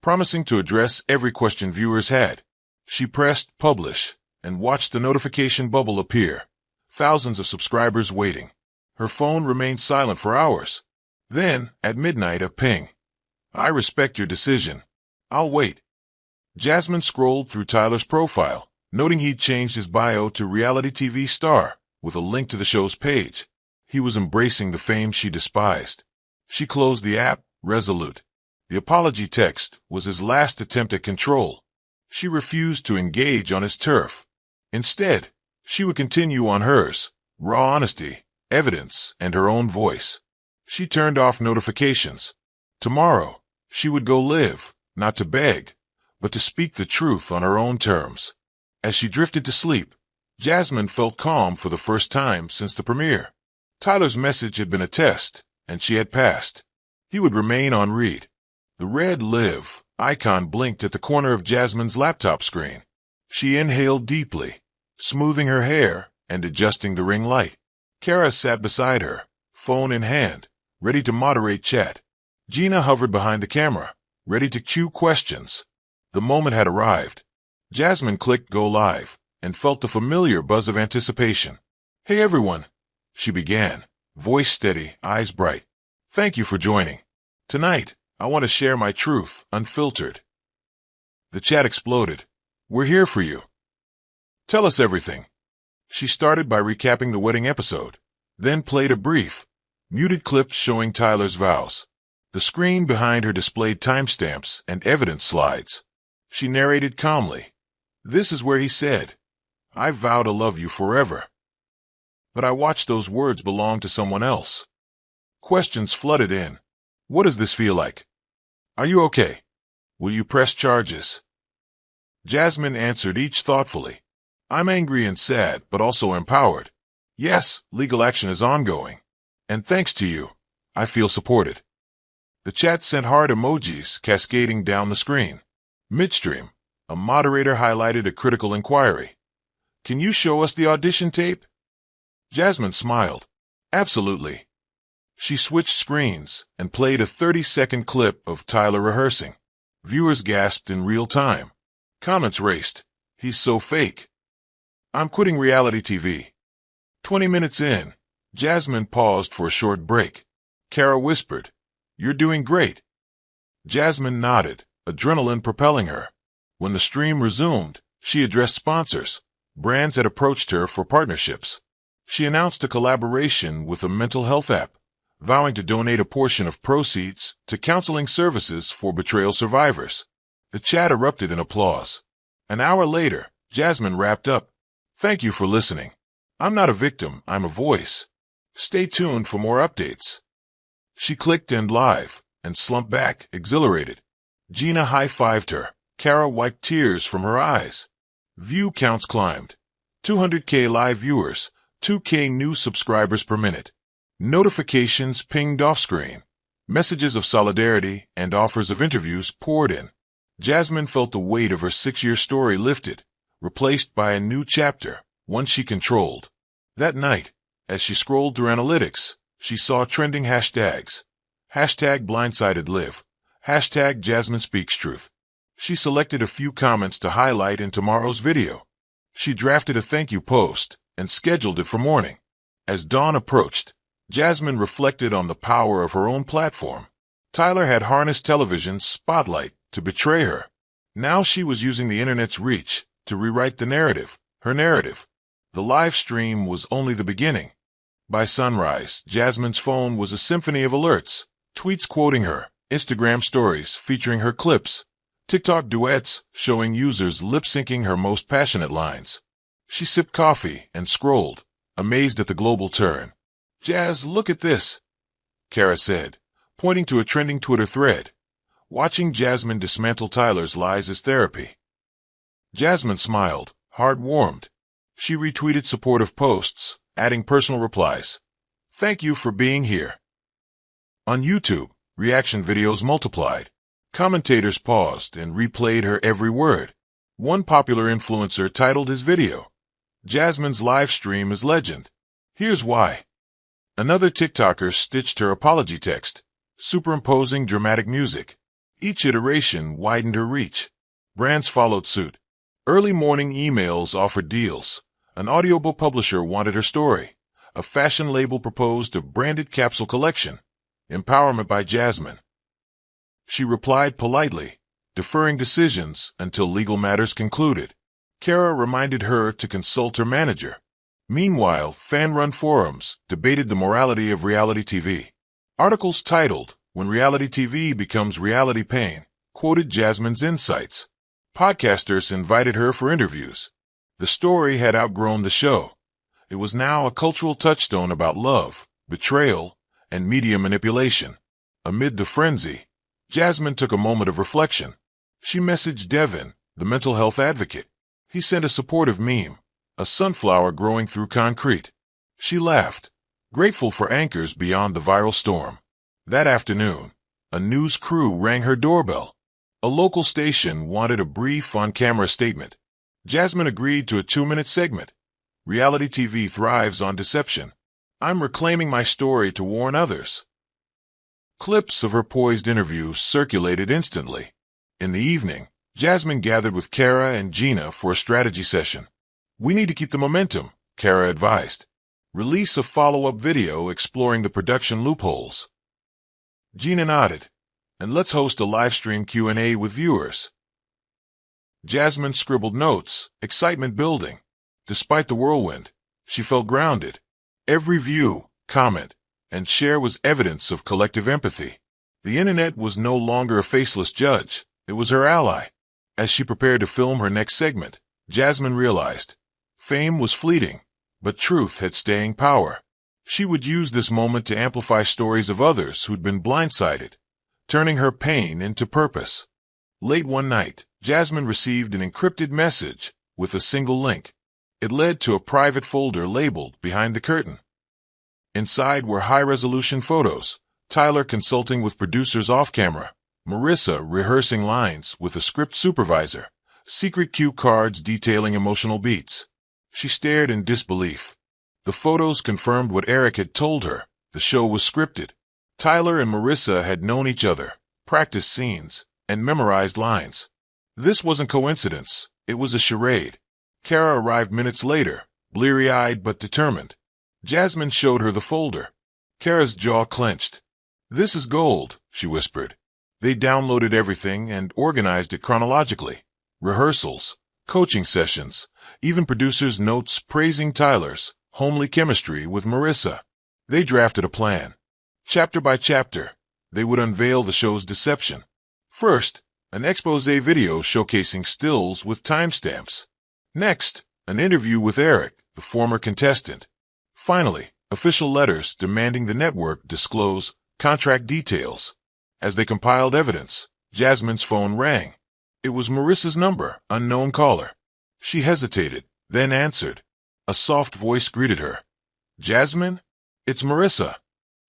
promising to address every question viewers had. She pressed publish and watched the notification bubble appear. Thousands of subscribers waiting. Her phone remained silent for hours. Then, at midnight, a ping. I respect your decision. I'll wait. Jasmine scrolled through Tyler's profile, noting he'd changed his bio to reality TV star, with a link to the show's page. He was embracing the fame she despised. She closed the app, resolute. The apology text was his last attempt at control. She refused to engage on his turf. Instead, she would continue on hers, raw honesty, evidence, and her own voice. She turned off notifications. Tomorrow, she would go live, not to beg, but to speak the truth on her own terms. As she drifted to sleep, Jasmine felt calm for the first time since the premiere. Tyler's message had been a test, and she had passed. He would remain on read. The red live icon blinked at the corner of Jasmine's laptop screen. She inhaled deeply, smoothing her hair and adjusting the ring light. Kara sat beside her, phone in hand, ready to moderate chat. Gina hovered behind the camera, ready to cue questions. The moment had arrived. Jasmine clicked go live and felt the familiar buzz of anticipation. Hey everyone, she began, voice steady, eyes bright. Thank you for joining. Tonight, I want to share my truth, unfiltered. The chat exploded. We're here for you. Tell us everything. She started by recapping the wedding episode, then played a brief, muted clip showing Tyler's vows. The screen behind her displayed timestamps and evidence slides. She narrated calmly. This is where he said, I vow to love you forever. But I watched those words belong to someone else. Questions flooded in. What does this feel like? Are you okay? Will you press charges? Jasmine answered each thoughtfully. I'm angry and sad, but also empowered. Yes, legal action is ongoing. And thanks to you, I feel supported. The chat sent heart emojis cascading down the screen. Midstream, a moderator highlighted a critical inquiry. Can you show us the audition tape? Jasmine smiled. Absolutely. She switched screens and played a 30-second clip of Tyler rehearsing. Viewers gasped in real time. Comments raced. He's so fake. I'm quitting reality TV. 20 minutes in, Jasmine paused for a short break. Kara whispered, You're doing great. Jasmine nodded, adrenaline propelling her. When the stream resumed, she addressed sponsors. Brands had approached her for partnerships. She announced a collaboration with a mental health app, vowing to donate a portion of proceeds to counseling services for betrayal survivors. The chat erupted in applause. An hour later, Jasmine wrapped up. Thank you for listening. I'm not a victim, I'm a voice. Stay tuned for more updates. She clicked end live and slumped back, exhilarated. Gina high-fived her. Kara wiped tears from her eyes. View counts climbed. 200K live viewers, 2K new subscribers per minute. Notifications pinged off-screen. Messages of solidarity and offers of interviews poured in. Jasmine felt the weight of her 6-year story lifted, replaced by a new chapter, one she controlled. That night, as she scrolled through analytics, she saw trending hashtags. Hashtag blindsidedlive. Hashtag Jasmine speaks truth. She selected a few comments to highlight in tomorrow's video. She drafted a thank you post and scheduled it for morning. As dawn approached, Jasmine reflected on the power of her own platform. Tyler had harnessed television's spotlight to betray her. Now she was using the internet's reach to rewrite the narrative, her narrative. The live stream was only the beginning. By sunrise, Jasmine's phone was a symphony of alerts, tweets quoting her, Instagram stories featuring her clips, TikTok duets showing users lip-syncing her most passionate lines. She sipped coffee and scrolled, amazed at the global turn. Jazz, look at this, Kara said, pointing to a trending Twitter thread. Watching Jasmine dismantle Tyler's lies is therapy. Jasmine smiled, heart warmed. She retweeted supportive posts, adding personal replies. Thank you for being here. On YouTube, reaction videos multiplied. Commentators paused and replayed her every word. One popular influencer titled his video, "Jasmine's live stream is legend. Here's why." Another TikToker stitched her apology text, superimposing dramatic music. Each iteration widened her reach. Brands followed suit. Early morning emails offered deals. An audiobook publisher wanted her story. A fashion label proposed a branded capsule collection. Empowerment by Jasmine. She replied politely, deferring decisions until legal matters concluded. Kara reminded her to consult her manager. Meanwhile, fan-run forums debated the morality of reality TV. Articles titled, "When Reality TV Becomes Reality Pain," quoted Jasmine's insights. Podcasters invited her for interviews. The story had outgrown the show. It was now a cultural touchstone about love, betrayal, and media manipulation. Amid the frenzy, Jasmine took a moment of reflection. She messaged Devin, the mental health advocate. He sent a supportive meme, a sunflower growing through concrete. She laughed, grateful for anchors beyond the viral storm. That afternoon, a news crew rang her doorbell. A local station wanted a brief on-camera statement. Jasmine agreed to a 2-minute segment. Reality TV thrives on deception. I'm reclaiming my story to warn others. Clips of her poised interview circulated instantly. In the evening, Jasmine gathered with Kara and Gina for a strategy session. "We need to keep the momentum," Kara advised. "Release a follow-up video exploring the production loopholes." Gina nodded. "And let's host a live-stream Q&A with viewers." Jasmine scribbled notes, excitement building. Despite the whirlwind, she felt grounded. Every view, comment, and share was evidence of collective empathy. The internet was no longer a faceless judge. It was her ally. As she prepared to film her next segment, Jasmine realized fame was fleeting, but truth had staying power. She would use this moment to amplify stories of others who'd been blindsided, turning her pain into purpose. Late one night, Jasmine received an encrypted message with a single link. It led to a private folder labeled "Behind the Curtain." Inside were high-resolution photos, Tyler consulting with producers off-camera, Marissa rehearsing lines with a script supervisor, secret cue cards detailing emotional beats. She stared in disbelief. The photos confirmed what Eric had told her. The show was scripted. Tyler and Marissa had known each other, practiced scenes, and memorized lines. This wasn't coincidence. It was a charade. Kara arrived minutes later, bleary-eyed but determined. Jasmine showed her the folder. Kara's jaw clenched. "This is gold," she whispered. They downloaded everything and organized it chronologically. Rehearsals, coaching sessions, even producers' notes praising Tyler's homely chemistry with Marissa. They drafted a plan. Chapter by chapter, they would unveil the show's deception. First, an expose video showcasing stills with timestamps. Next, an interview with Eric, the former contestant. Finally, official letters demanding the network disclose contract details. As they compiled evidence, Jasmine's phone rang. It was Marissa's number, unknown caller. She hesitated, then answered. A soft voice greeted her. "Jasmine? It's Marissa."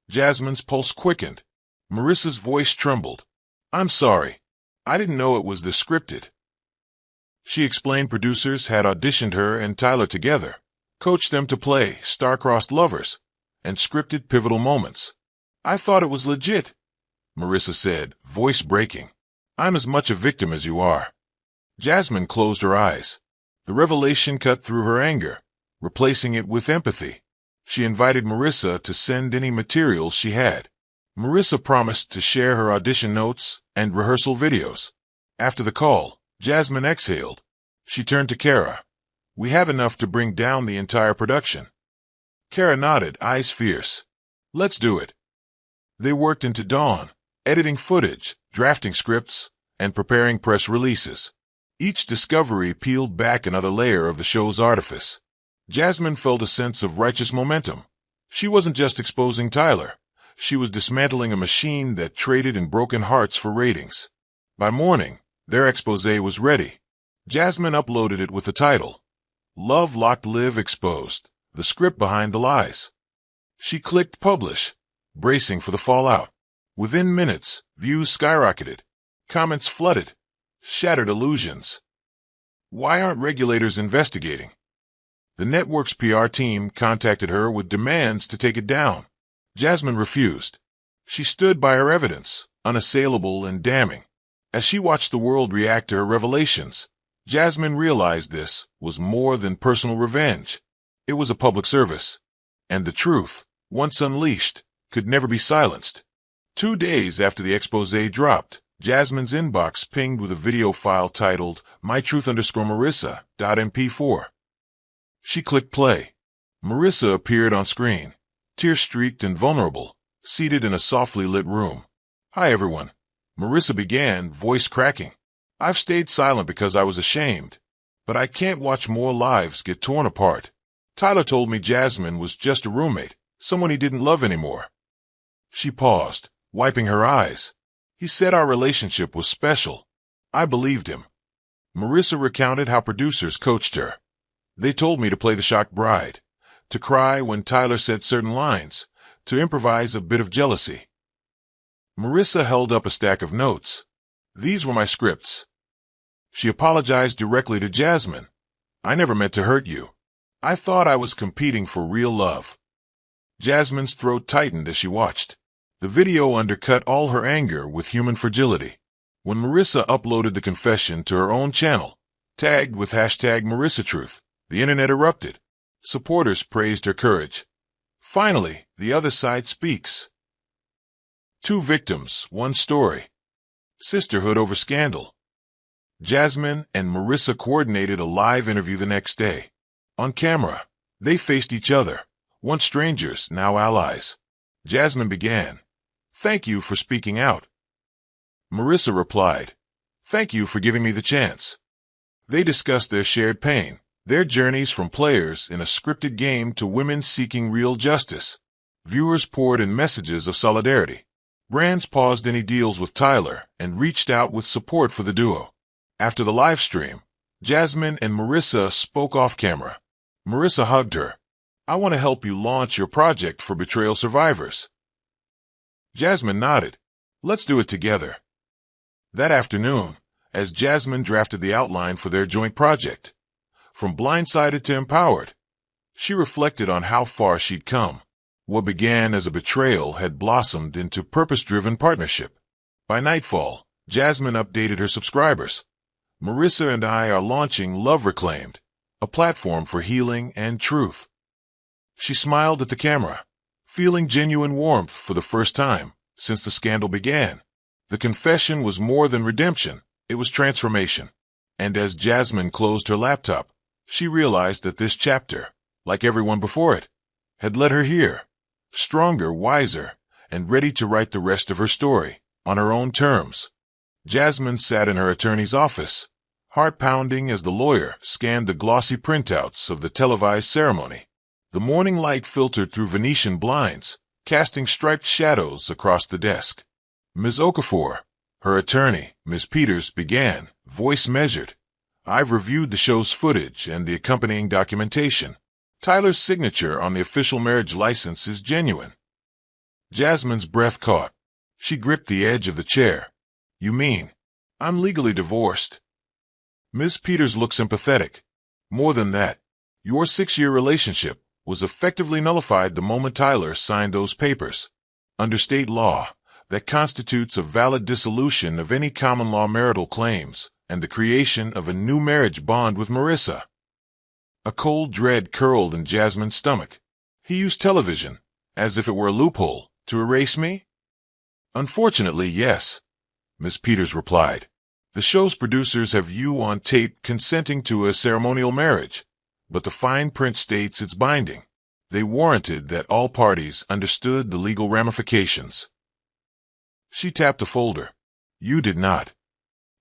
Jasmine's pulse quickened. Marissa's voice trembled. "I'm sorry. I didn't know it was this scripted." She explained producers had auditioned her and Tyler together, coached them to play star-crossed lovers, and scripted pivotal moments. "I thought it was legit," Marissa said, voice breaking. "I'm as much a victim as you are." Jasmine closed her eyes. The revelation cut through her anger, replacing it with empathy. She invited Marissa to send any materials she had. Marissa promised to share her audition notes and rehearsal videos. After the call, Jasmine exhaled. She turned to Kara. "We have enough to bring down the entire production." Kara nodded, eyes fierce. "Let's do it." They worked into dawn, editing footage, drafting scripts, and preparing press releases. Each discovery peeled back another layer of the show's artifice. Jasmine felt a sense of righteous momentum. She wasn't just exposing Tyler. She was dismantling a machine that traded in broken hearts for ratings. By morning, their exposé was ready. Jasmine uploaded it with the title, "Love Locked Live Exposed, the script behind the lies." She clicked publish, bracing for the fallout. Within minutes, views skyrocketed. Comments flooded. Shattered illusions. Why aren't regulators investigating? The network's PR team contacted her with demands to take it down. Jasmine refused. She stood by her evidence, unassailable and damning. As she watched the world react to her revelations, Jasmine realized this was more than personal revenge. It was a public service. And the truth, once unleashed, could never be silenced. 2 days after the expose dropped, Jasmine's inbox pinged with a video file titled mytruth_Marissa.mp4. She clicked play. Marissa appeared on screen, tear-streaked and vulnerable, seated in a softly lit room. "Hi, everyone," Marissa began, voice cracking. "I've stayed silent because I was ashamed, but I can't watch more lives get torn apart. Tyler told me Jasmine was just a roommate, someone he didn't love anymore." She paused, wiping her eyes. "He said our relationship was special. I believed him." Marissa recounted how producers coached her. "They told me to play the shocked bride, to cry when Tyler said certain lines, to improvise a bit of jealousy." Marissa held up a stack of notes. "These were my scripts." She apologized directly to Jasmine. "I never meant to hurt you. I thought I was competing for real love." Jasmine's throat tightened as she watched. The video undercut all her anger with human fragility. When Marissa uploaded the confession to her own channel, tagged with #MarissaTruth, the internet erupted. Supporters praised her courage. Finally, the other side speaks. 2 victims, 1 story. Sisterhood over scandal. Jasmine and Marissa coordinated a live interview the next day. On camera, they faced each other, once strangers, now allies. Jasmine began, "Thank you for speaking out." Marissa replied, "Thank you for giving me the chance." They discussed their shared pain, their journeys from players in a scripted game to women seeking real justice. Viewers poured in messages of solidarity. Brands paused any deals with Tyler and reached out with support for the duo. After the live stream, Jasmine and Marissa spoke off camera. Marissa hugged her. "I want to help you launch your project for betrayal survivors." Jasmine nodded. "Let's do it together." That afternoon, as Jasmine drafted the outline for their joint project, from blindsided to empowered, she reflected on how far she'd come. What began as a betrayal had blossomed into purpose-driven partnership. By nightfall, Jasmine updated her subscribers. "Marissa and I are launching Love Reclaimed, a platform for healing and truth." She smiled at the camera, feeling genuine warmth for the first time since the scandal began. The confession was more than redemption, it was transformation. And as Jasmine closed her laptop, she realized that this chapter, like everyone before it, had led her here, stronger, wiser, and ready to write the rest of her story on her own terms. Jasmine sat in her attorney's office, heart pounding as the lawyer scanned the glossy printouts of the televised ceremony. The morning light filtered through Venetian blinds, casting striped shadows across the desk. Ms. Okafor, her attorney, Ms. Peters, began, voice measured. "I've reviewed the show's footage and the accompanying documentation. Tyler's signature on the official marriage license is genuine." Jasmine's breath caught. She gripped the edge of the chair. "You mean, I'm legally divorced?" Ms. Peters looked sympathetic. "More than that, your 6-year relationship was effectively nullified the moment Tyler signed those papers. Under state law, that constitutes a valid dissolution of any common law marital claims and the creation of a new marriage bond with Marissa." A cold dread curled in Jasmine's stomach. He used television, as if it were a loophole, to erase me? "Unfortunately, yes," Ms. Peters replied. "The show's producers have you on tape consenting to a ceremonial marriage, but the fine print states it's binding. They warranted that all parties understood the legal ramifications." She tapped a folder. "You did not."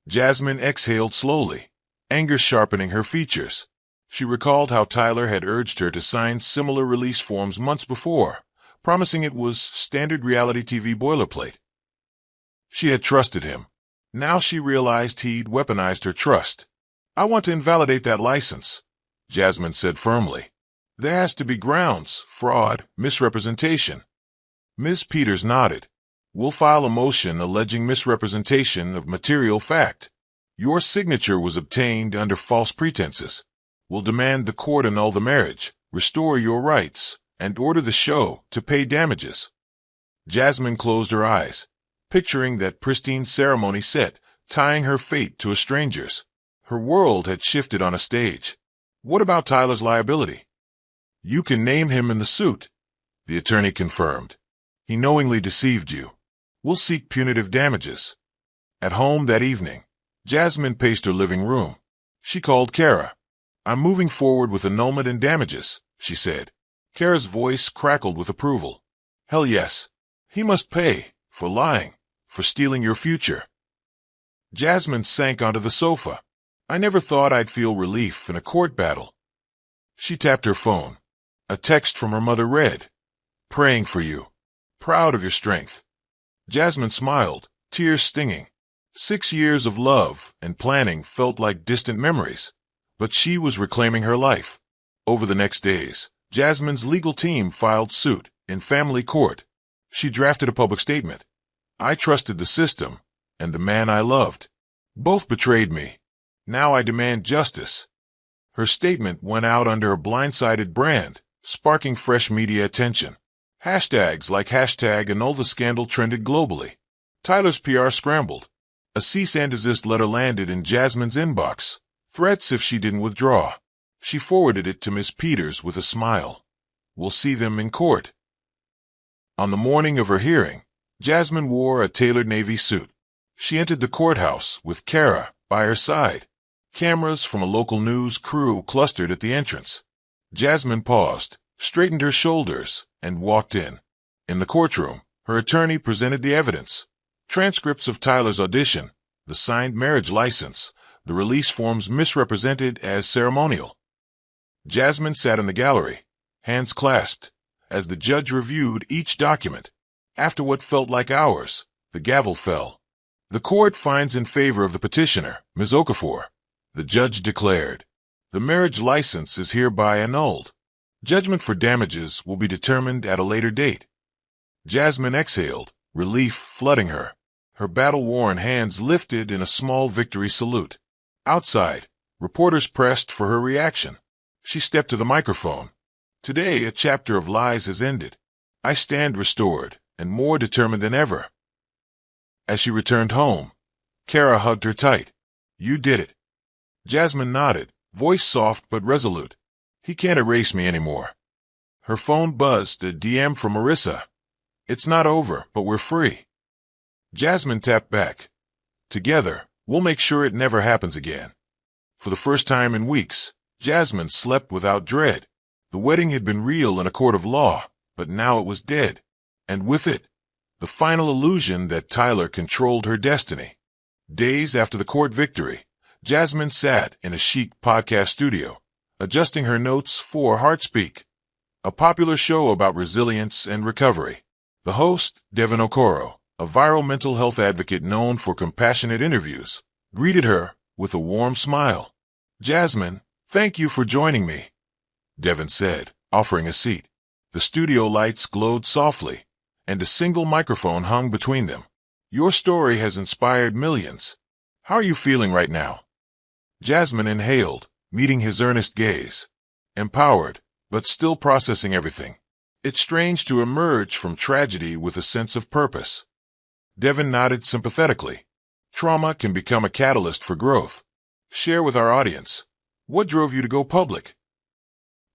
Jasmine exhaled slowly, anger sharpening her features. She recalled how Tyler had urged her to sign similar release forms months before, promising it was standard reality TV boilerplate. She had trusted him. Now she realized he'd weaponized her trust. "I want to invalidate that license," Jasmine said firmly. "There has to be grounds, fraud, misrepresentation." Ms. Peters nodded. We'll file a motion alleging misrepresentation of material fact. Your signature was obtained under false pretenses. We'll demand the court annul the marriage, restore your rights, and order the show to pay damages." Jasmine closed her eyes, picturing that pristine ceremony set, tying her fate to a stranger's. Her world had shifted on a stage. "What about Tyler's liability?" "You can name him in the suit," the attorney confirmed. "He knowingly deceived you. We'll seek punitive damages." At home that evening, Jasmine paced her living room. She called Kara. "I'm moving forward with annulment and damages," she said. Kara's voice crackled with approval. "Hell yes. He must pay, for lying, for stealing your future." Jasmine sank onto the sofa. "I never thought I'd feel relief in a court battle." She tapped her phone. A text from her mother read, "Praying for you. Proud of your strength." Jasmine smiled, tears stinging. 6 years of love and planning felt like distant memories, but she was reclaiming her life. Over the next days, Jasmine's legal team filed suit in family court. She drafted a public statement. "I trusted the system and the man I loved. Both betrayed me. Now I demand justice." Her statement went out under a blindsided brand, sparking fresh media attention. Hashtags like #AnnulTheScandal trended globally. Tyler's PR scrambled. A cease and desist letter landed in Jasmine's inbox. Threats if she didn't withdraw. She forwarded it to Miss Peters with a smile. "We'll see them in court." On the morning of her hearing, Jasmine wore a tailored navy suit. She entered the courthouse with Kara by her side. Cameras from a local news crew clustered at the entrance. Jasmine paused, straightened her shoulders, and walked in. In the courtroom, her attorney presented the evidence. Transcripts of Tyler's audition, the signed marriage license, the release forms misrepresented as ceremonial. Jasmine sat in the gallery, hands clasped, as the judge reviewed each document. After what felt like hours, the gavel fell. "The court finds in favor of the petitioner, Ms. Okafor," the judge declared. "The marriage license is hereby annulled. Judgment for damages will be determined at a later date." Jasmine exhaled, relief flooding her. Her battle-worn hands lifted in a small victory salute. Outside, reporters pressed for her reaction. She stepped to the microphone. "Today, a chapter of lies has ended. I stand restored and more determined than ever." As she returned home, Kara hugged her tight. "You did it." Jasmine nodded, voice soft but resolute. "He can't erase me anymore." Her phone buzzed, a DM from Marissa. "It's not over, but we're free." Jasmine tapped back. "Together, we'll make sure it never happens again." For the first time in weeks, Jasmine slept without dread. The wedding had been real in a court of law, but now it was dead. And with it, the final illusion that Tyler controlled her destiny. Days after the court victory, Jasmine sat in a chic podcast studio, adjusting her notes for Heartspeak, a popular show about resilience and recovery. The host, Devin Okoro, a viral mental health advocate known for compassionate interviews, greeted her with a warm smile. "Jasmine, thank you for joining me," Devin said, offering a seat. The studio lights glowed softly, and a single microphone hung between them. "Your story has inspired millions. How are you feeling right now?" Jasmine inhaled, meeting his earnest gaze. "Empowered, but still processing everything. It's strange to emerge from tragedy with a sense of purpose." Devin nodded sympathetically. "Trauma can become a catalyst for growth. Share with our audience. What drove you to go public?"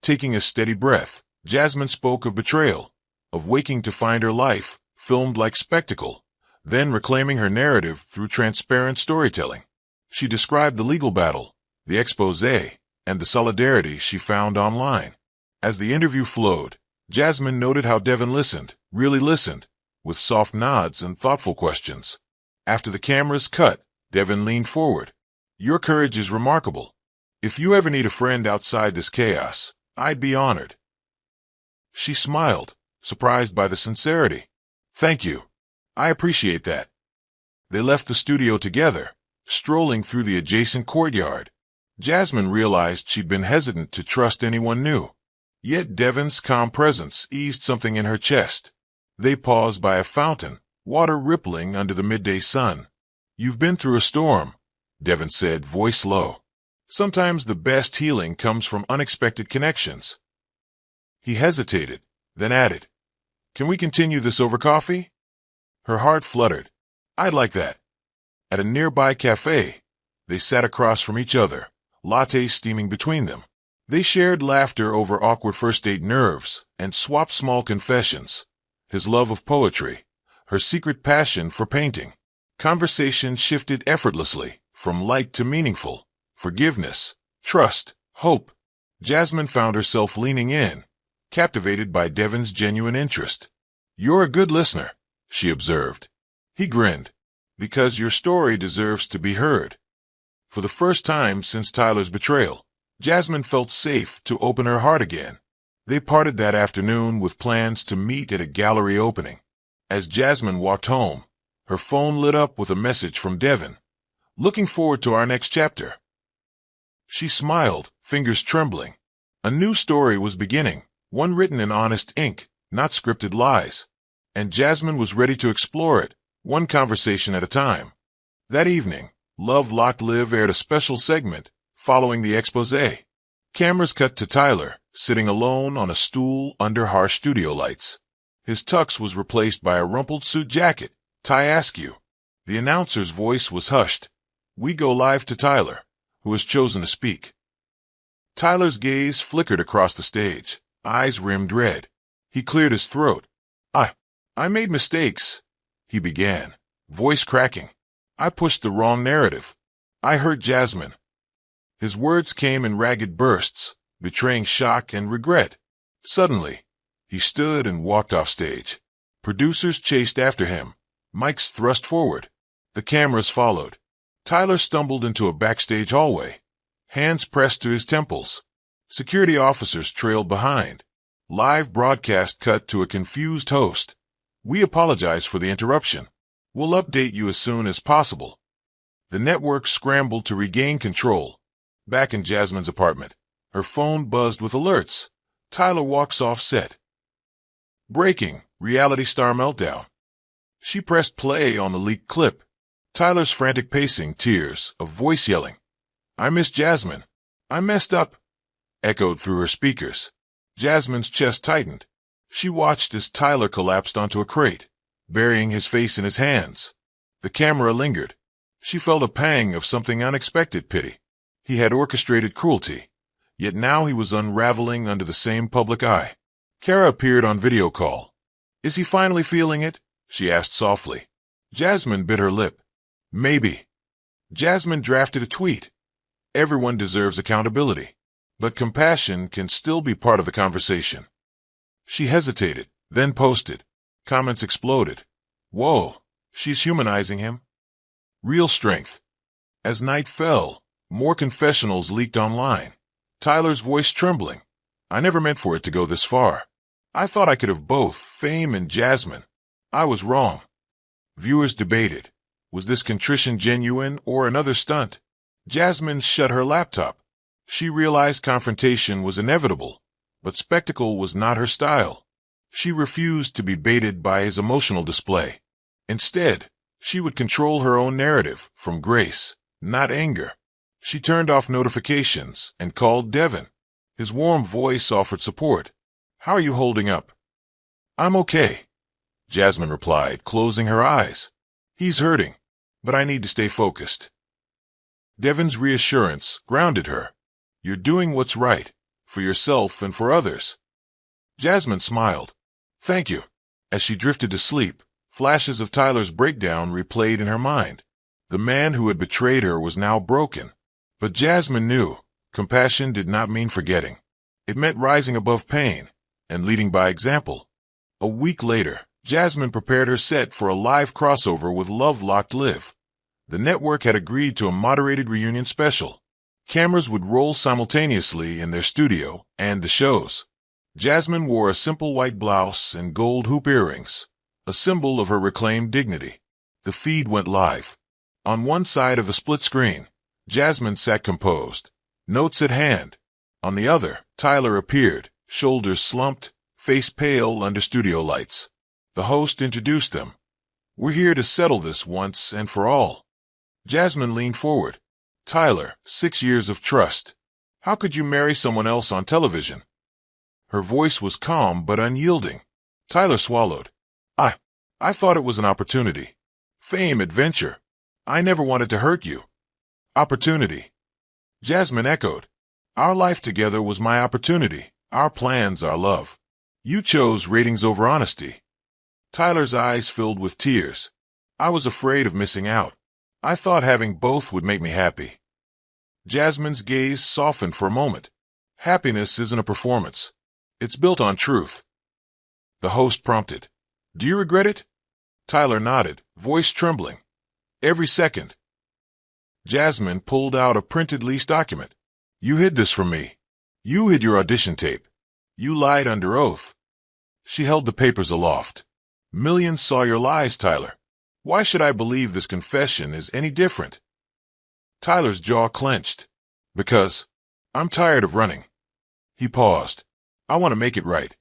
Taking a steady breath, Jasmine spoke of betrayal, of waking to find her life filmed like spectacle, then reclaiming her narrative through transparent storytelling. She described the legal battle, the exposé, and the solidarity she found online. As the interview flowed, Jasmine noted how Devin listened, really listened, with soft nods and thoughtful questions. After the cameras cut, Devin leaned forward. "Your courage is remarkable. If you ever need a friend outside this chaos, I'd be honored." She smiled, surprised by the sincerity. "Thank you. I appreciate that." They left the studio together, strolling through the adjacent courtyard. Jasmine realized she'd been hesitant to trust anyone new. Yet Devin's calm presence eased something in her chest. They paused by a fountain, water rippling under the midday sun. "You've been through a storm," Devin said, voice low. "Sometimes the best healing comes from unexpected connections." He hesitated, then added, "Can we continue this over coffee?" Her heart fluttered. "I'd like that." At a nearby cafe, they sat across from each other, lattes steaming between them. They shared laughter over awkward first-date nerves and swapped small confessions. His love of poetry, her secret passion for painting. Conversation shifted effortlessly, from light to meaningful. Forgiveness, trust, hope. Jasmine found herself leaning in, captivated by Devin's genuine interest. "You're a good listener," she observed. He grinned. "Because your story deserves to be heard." For the first time since Tyler's betrayal, Jasmine felt safe to open her heart again. They parted that afternoon with plans to meet at a gallery opening. As Jasmine walked home, her phone lit up with a message from Devin. "Looking forward to our next chapter." She smiled, fingers trembling. A new story was beginning, one written in honest ink, not scripted lies. And Jasmine was ready to explore it, one conversation at a time. That evening, Love Locked Live aired a special segment, following the exposé. Cameras cut to Tyler, sitting alone on a stool under harsh studio lights. His tux was replaced by a rumpled suit jacket, tie askew. The announcer's voice was hushed. "We go live to Tyler, who has chosen to speak." Tyler's gaze flickered across the stage, eyes rimmed red. He cleared his throat. I made mistakes," he began, voice cracking. "I pushed the wrong narrative. I hurt Jasmine." His words came in ragged bursts, betraying shock and regret. Suddenly, he stood and walked off stage. Producers chased after him, mics thrust forward. The cameras followed. Tyler stumbled into a backstage hallway, hands pressed to his temples. Security officers trailed behind. Live broadcast cut to a confused host. "We apologize for the interruption. We'll update you as soon as possible." The network scrambled to regain control. Back in Jasmine's apartment, her phone buzzed with alerts. Tyler walks off set. Breaking, reality star meltdown. She pressed play on the leaked clip. Tyler's frantic pacing, tears, a voice yelling, "I miss Jasmine. I messed up," echoed through her speakers. Jasmine's chest tightened. She watched as Tyler collapsed onto a crate, burying his face in his hands. The camera lingered. She felt a pang of something unexpected pity. He had orchestrated cruelty, yet now he was unraveling under the same public eye. Kara appeared on video call. "Is he finally feeling it?" she asked softly. Jasmine bit her lip. "Maybe." Jasmine drafted a tweet. "Everyone deserves accountability, but compassion can still be part of the conversation." She hesitated, then posted. Comments exploded. "Whoa, she's humanizing him." Real strength. As night fell, more confessionals leaked online. Tyler's voice trembling. "I never meant for it to go this far. I thought I could have both, fame and Jasmine. I was wrong." Viewers debated. Was this contrition genuine or another stunt? Jasmine shut her laptop. She realized confrontation was inevitable, but spectacle was not her style. She refused to be baited by his emotional display. Instead, she would control her own narrative from grace, not anger. She turned off notifications and called Devin. His warm voice offered support. "How are you holding up?" "I'm okay," Jasmine replied, closing her eyes. "He's hurting, but I need to stay focused." Devin's reassurance grounded her. "You're doing what's right, for yourself and for others." Jasmine smiled. "Thank you." As she drifted to sleep, flashes of Tyler's breakdown replayed in her mind. The man who had betrayed her was now broken. But Jasmine knew compassion did not mean forgetting. It meant rising above pain and leading by example. A week later, Jasmine prepared her set for a live crossover with Love Locked Live. The network had agreed to a moderated reunion special. Cameras would roll simultaneously in their studio and the shows. Jasmine wore a simple white blouse and gold hoop earrings, a symbol of her reclaimed dignity. The feed went live. On one side of the split screen, Jasmine sat composed, notes at hand. On the other, Tyler appeared, shoulders slumped, face pale under studio lights. The host introduced them. We're here to settle this once and for all. Jasmine leaned forward. Tyler, 6 years of trust. How could you marry someone else on television? Her voice was calm but unyielding. Tyler swallowed. I thought it was an opportunity. Fame, adventure. I never wanted to hurt you. Opportunity. Jasmine echoed. Our life together was my opportunity. Our plans, our love. You chose ratings over honesty. Tyler's eyes filled with tears. I was afraid of missing out. I thought having both would make me happy. Jasmine's gaze softened for a moment. Happiness isn't a performance. It's built on truth. The host prompted. Do you regret it? Tyler nodded, voice trembling. Every second. Jasmine pulled out a printed lease document. You hid this from me. You hid your audition tape. You lied under oath. She held the papers aloft. Millions saw your lies, Tyler. Why should I believe this confession is any different? Tyler's jaw clenched. Because I'm tired of running. He paused. I want to make it right.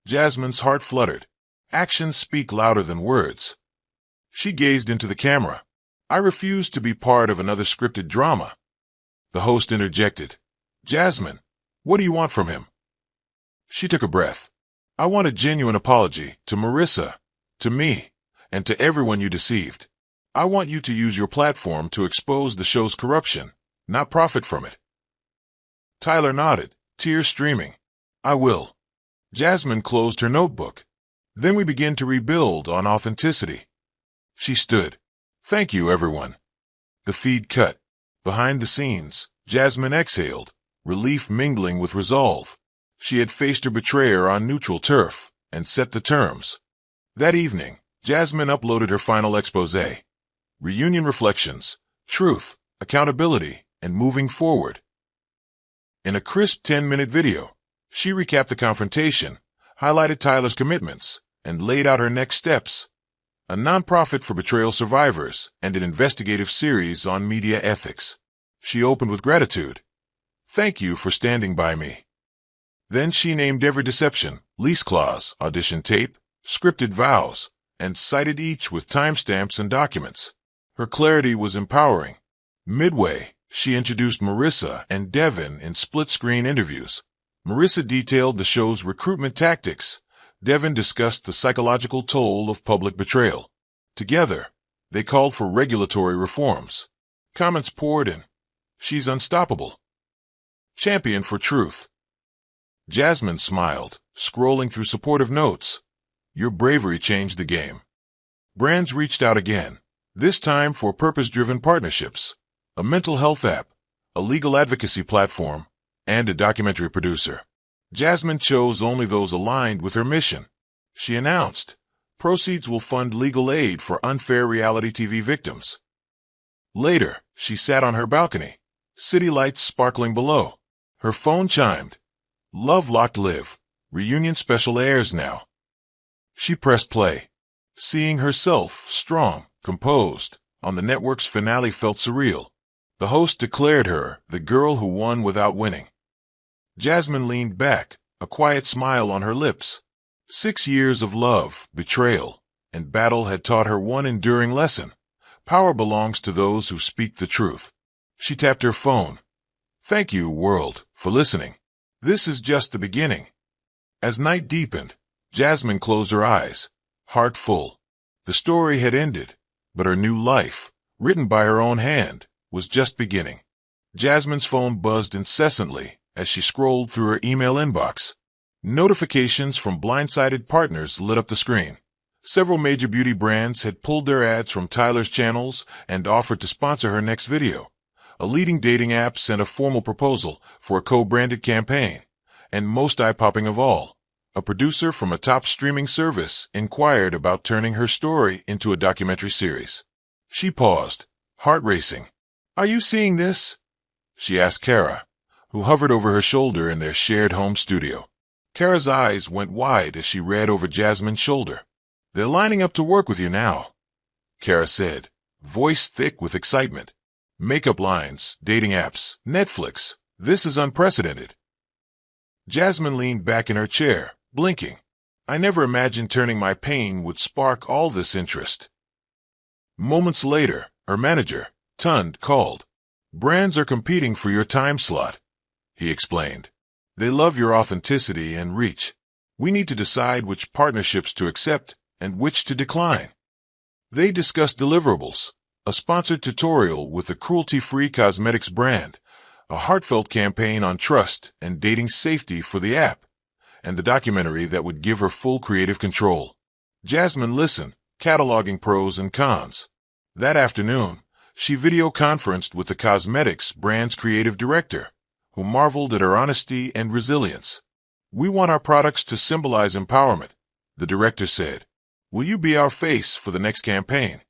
Jasmine's heart fluttered. Actions speak louder than words. She gazed into the camera. I refuse to be part of another scripted drama. The host interjected. Jasmine, what do you want from him? She took a breath. I want a genuine apology to Marissa, to me, and to everyone you deceived. I want you to use your platform to expose the show's corruption, not profit from it. Tyler nodded, tears streaming. I will. Jasmine closed her notebook. Then we begin to rebuild on authenticity. She stood. Thank you, everyone. The feed cut. Behind the scenes, Jasmine exhaled, relief mingling with resolve. She had faced her betrayer on neutral turf and set the terms. That evening, Jasmine uploaded her final exposé. Reunion reflections, truth, accountability, and moving forward. In a crisp 10-minute video, she recapped the confrontation, highlighted Tyler's commitments, and laid out her next steps. A nonprofit for betrayal survivors and an investigative series on media ethics. She opened with gratitude. Thank you for standing by me. Then she named every deception, lease clause, audition tape, scripted vows, and cited each with timestamps and documents. Her clarity was empowering. Midway, she introduced Marissa and Devin in split-screen interviews. Marissa detailed the show's recruitment tactics. Devin discussed the psychological toll of public betrayal. Together, they called for regulatory reforms. Comments poured in. She's unstoppable. Champion for truth. Jasmine smiled, scrolling through supportive notes. Your bravery changed the game. Brands reached out again, this time for purpose-driven partnerships, a mental health app, a legal advocacy platform, and a documentary producer. Jasmine chose only those aligned with her mission. She announced, proceeds will fund legal aid for unfair reality TV victims. Later, she sat on her balcony, city lights sparkling below. Her phone chimed. Love Locked Live, reunion special airs now. She pressed play. Seeing herself, strong, composed, on the network's finale felt surreal. The host declared her the girl who won without winning. Jasmine leaned back, a quiet smile on her lips. 6 years of love, betrayal, and battle had taught her one enduring lesson. Power belongs to those who speak the truth. She tapped her phone. Thank you, world, for listening. This is just the beginning. As night deepened, Jasmine closed her eyes, heart full. The story had ended, but her new life, written by her own hand, was just beginning. Jasmine's phone buzzed incessantly as she scrolled through her email inbox. Notifications from blindsided partners lit up the screen. Several major beauty brands had pulled their ads from Tyler's channels and offered to sponsor her next video. A leading dating app sent a formal proposal for a co-branded campaign. And most eye-popping of all, a producer from a top streaming service inquired about turning her story into a documentary series. She paused, heart racing. Are you seeing this? She asked Kara, who hovered over her shoulder in their shared home studio. Kara's eyes went wide as she read over Jasmine's shoulder. They're lining up to work with you now, Kara said, voice thick with excitement. Makeup lines, dating apps, Netflix. This is unprecedented. Jasmine leaned back in her chair, blinking. I never imagined turning my pain would spark all this interest. Moments later, her manager, Tund, called. "Brands are competing for your time slot," he explained. "They love your authenticity and reach. We need to decide which partnerships to accept and which to decline." They discussed deliverables, a sponsored tutorial with a cruelty-free cosmetics brand, a heartfelt campaign on trust and dating safety for the app, and the documentary that would give her full creative control. Jasmine listened, cataloging pros and cons. That afternoon, she video conferenced with the cosmetics brand's creative director, who marveled at her honesty and resilience. "We want our products to symbolize empowerment," the director said. "Will you be our face for the next campaign?"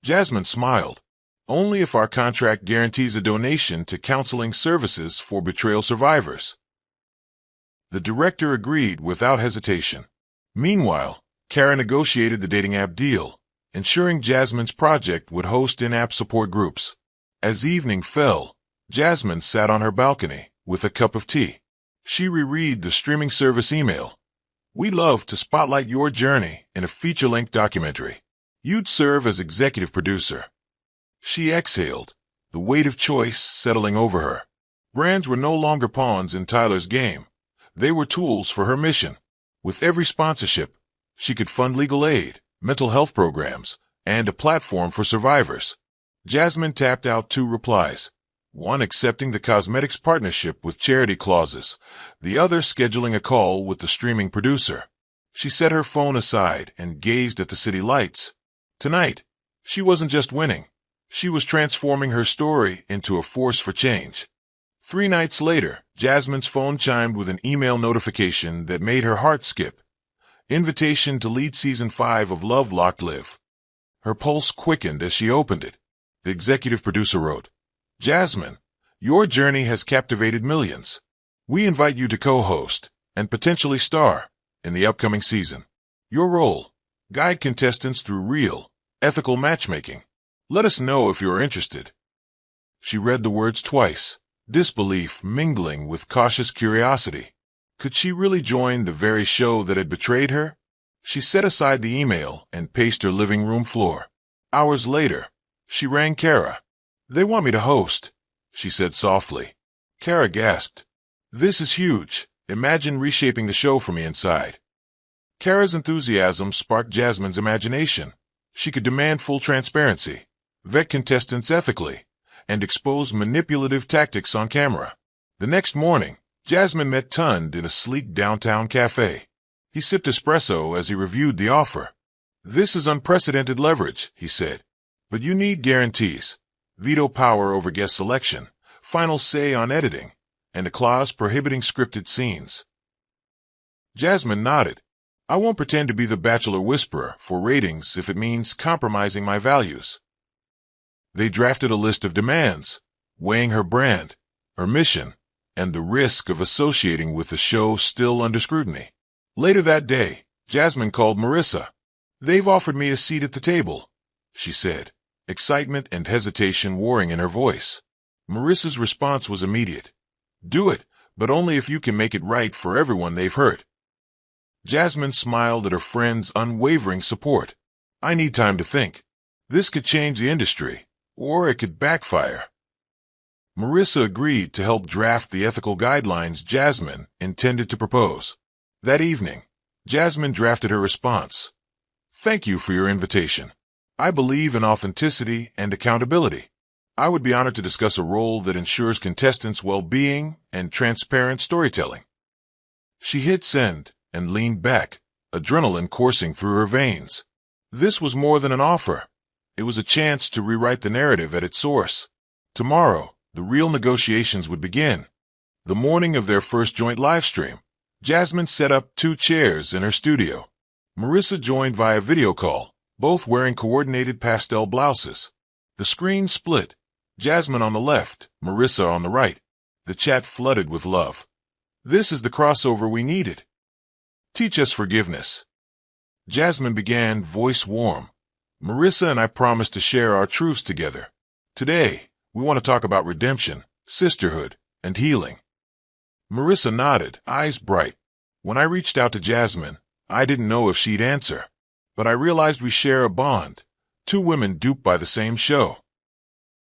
Jasmine smiled. "Only if our contract guarantees a donation to counseling services for betrayal survivors." The director agreed without hesitation. Meanwhile, Kara negotiated the dating app deal, ensuring Jasmine's project would host in-app support groups. As evening fell, Jasmine sat on her balcony with a cup of tea. She reread the streaming service email. "We'd love to spotlight your journey in a feature-length documentary. You'd serve as executive producer." She exhaled, the weight of choice settling over her. Brands were no longer pawns in Tyler's game. They were tools for her mission. With every sponsorship, she could fund legal aid, mental health programs, and a platform for survivors. Jasmine tapped out 2 replies, one accepting the cosmetics partnership with charity clauses, the other scheduling a call with the streaming producer. She set her phone aside and gazed at the city lights. Tonight, she wasn't just winning. She was transforming her story into a force for change. 3 nights later, Jasmine's phone chimed with an email notification that made her heart skip. Invitation to lead Season 5 of Love Locked Live. Her pulse quickened as she opened it. The executive producer wrote, "Jasmine, your journey has captivated millions. We invite you to co-host and potentially star in the upcoming season. Your role, guide contestants through real, ethical matchmaking. Let us know if you are interested." She read the words twice, disbelief mingling with cautious curiosity. Could she really join the very show that had betrayed her? She set aside the email and paced her living room floor. Hours later, she rang Kara. "They want me to host," she said softly. Kara gasped. "This is huge. Imagine reshaping the show from the inside." Kara's enthusiasm sparked Jasmine's imagination. She could demand full transparency, vet contestants ethically, and expose manipulative tactics on camera. The next morning, Jasmine met Tund in a sleek downtown cafe. He sipped espresso as he reviewed the offer. "This is unprecedented leverage," he said. "But you need guarantees. Veto power over guest selection, final say on editing, and a clause prohibiting scripted scenes." Jasmine nodded. "I won't pretend to be the Bachelor Whisperer for ratings if it means compromising my values." They drafted a list of demands, weighing her brand, her mission, and the risk of associating with the show still under scrutiny. Later that day, Jasmine called Marissa. "They've offered me a seat at the table," she said, excitement and hesitation warring in her voice. Marissa's response was immediate. "Do it, but only if you can make it right for everyone they've hurt." Jasmine smiled at her friend's unwavering support. "I need time to think. This could change the industry, or it could backfire." Marissa agreed to help draft the ethical guidelines Jasmine intended to propose. That evening, Jasmine drafted her response. "Thank you for your invitation. I believe in authenticity and accountability. I would be honored to discuss a role that ensures contestants' well-being and transparent storytelling." She hit send and leaned back, adrenaline coursing through her veins. This was more than an offer. It was a chance to rewrite the narrative at its source. Tomorrow, the real negotiations would begin. The morning of their first joint livestream, Jasmine set up 2 chairs in her studio. Marissa joined via video call, both wearing coordinated pastel blouses. The screen split, Jasmine on the left, Marissa on the right. The chat flooded with love. "This is the crossover we needed. Teach us forgiveness." Jasmine began, voice warm. "Marissa and I promised to share our truths together. Today, we want to talk about redemption, sisterhood, and healing." Marissa nodded, eyes bright. "When I reached out to Jasmine, I didn't know if she'd answer. But I realized we share a bond, Two women duped by the same show.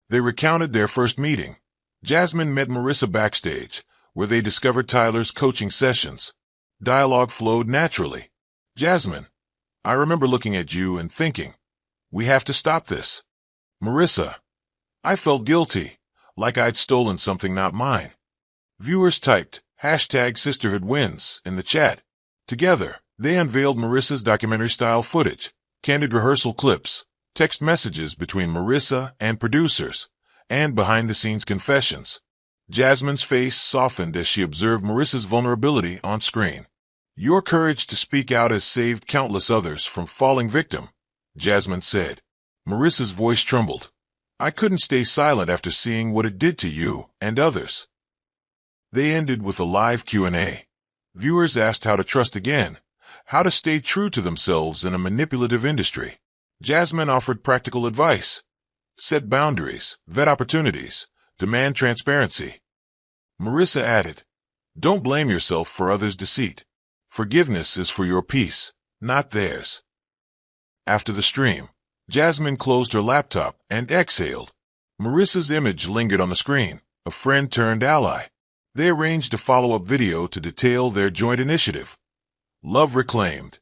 They recounted their first meeting. Jasmine met Marissa backstage, where they discovered Tyler's coaching sessions. Dialogue flowed naturally. Jasmine, I remember looking at you and thinking, we have to stop this. Marissa, I felt guilty, like I'd stolen something not mine. Viewers typed, #SisterhoodWins in the chat. Together, they unveiled Marissa's documentary-style footage, candid rehearsal clips, text messages between Marissa and producers, and behind-the-scenes confessions. Jasmine's face softened as she observed Marissa's vulnerability on screen. Your courage to speak out has saved countless others from falling victim, Jasmine said. Marissa's voice trembled. I couldn't stay silent after seeing what it did to you and others. They ended with a live Q&A. Viewers asked how to trust again, how to stay true to themselves in a manipulative industry. Jasmine offered practical advice. Set boundaries, vet opportunities, demand transparency. Marissa added, don't blame yourself for others' deceit. Forgiveness is for your peace, not theirs. After the stream, Jasmine closed her laptop and exhaled. Marissa's image lingered on the screen, a friend turned ally. They arranged a follow-up video to detail their joint initiative. Love Reclaimed.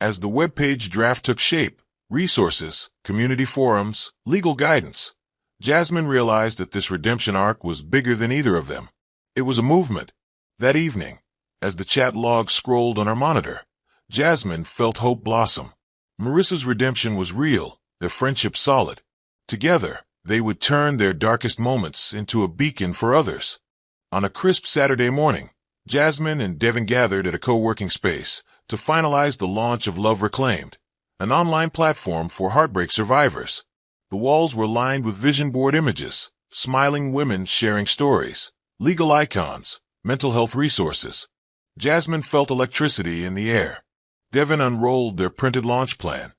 As the webpage draft took shape, resources, community forums, legal guidance, Jasmine realized that this redemption arc was bigger than either of them. It was a movement. That evening, as the chat log scrolled on her monitor, Jasmine felt hope blossom. Marissa's redemption was real, their friendship solid. Together, they would turn their darkest moments into a beacon for others. On a crisp Saturday morning, Jasmine and Devin gathered at a co-working space to finalize the launch of Love Reclaimed, an online platform for heartbreak survivors. The walls were lined with vision board images, smiling women sharing stories, legal icons, mental health resources. Jasmine felt electricity in the air. Devin unrolled their printed launch plan.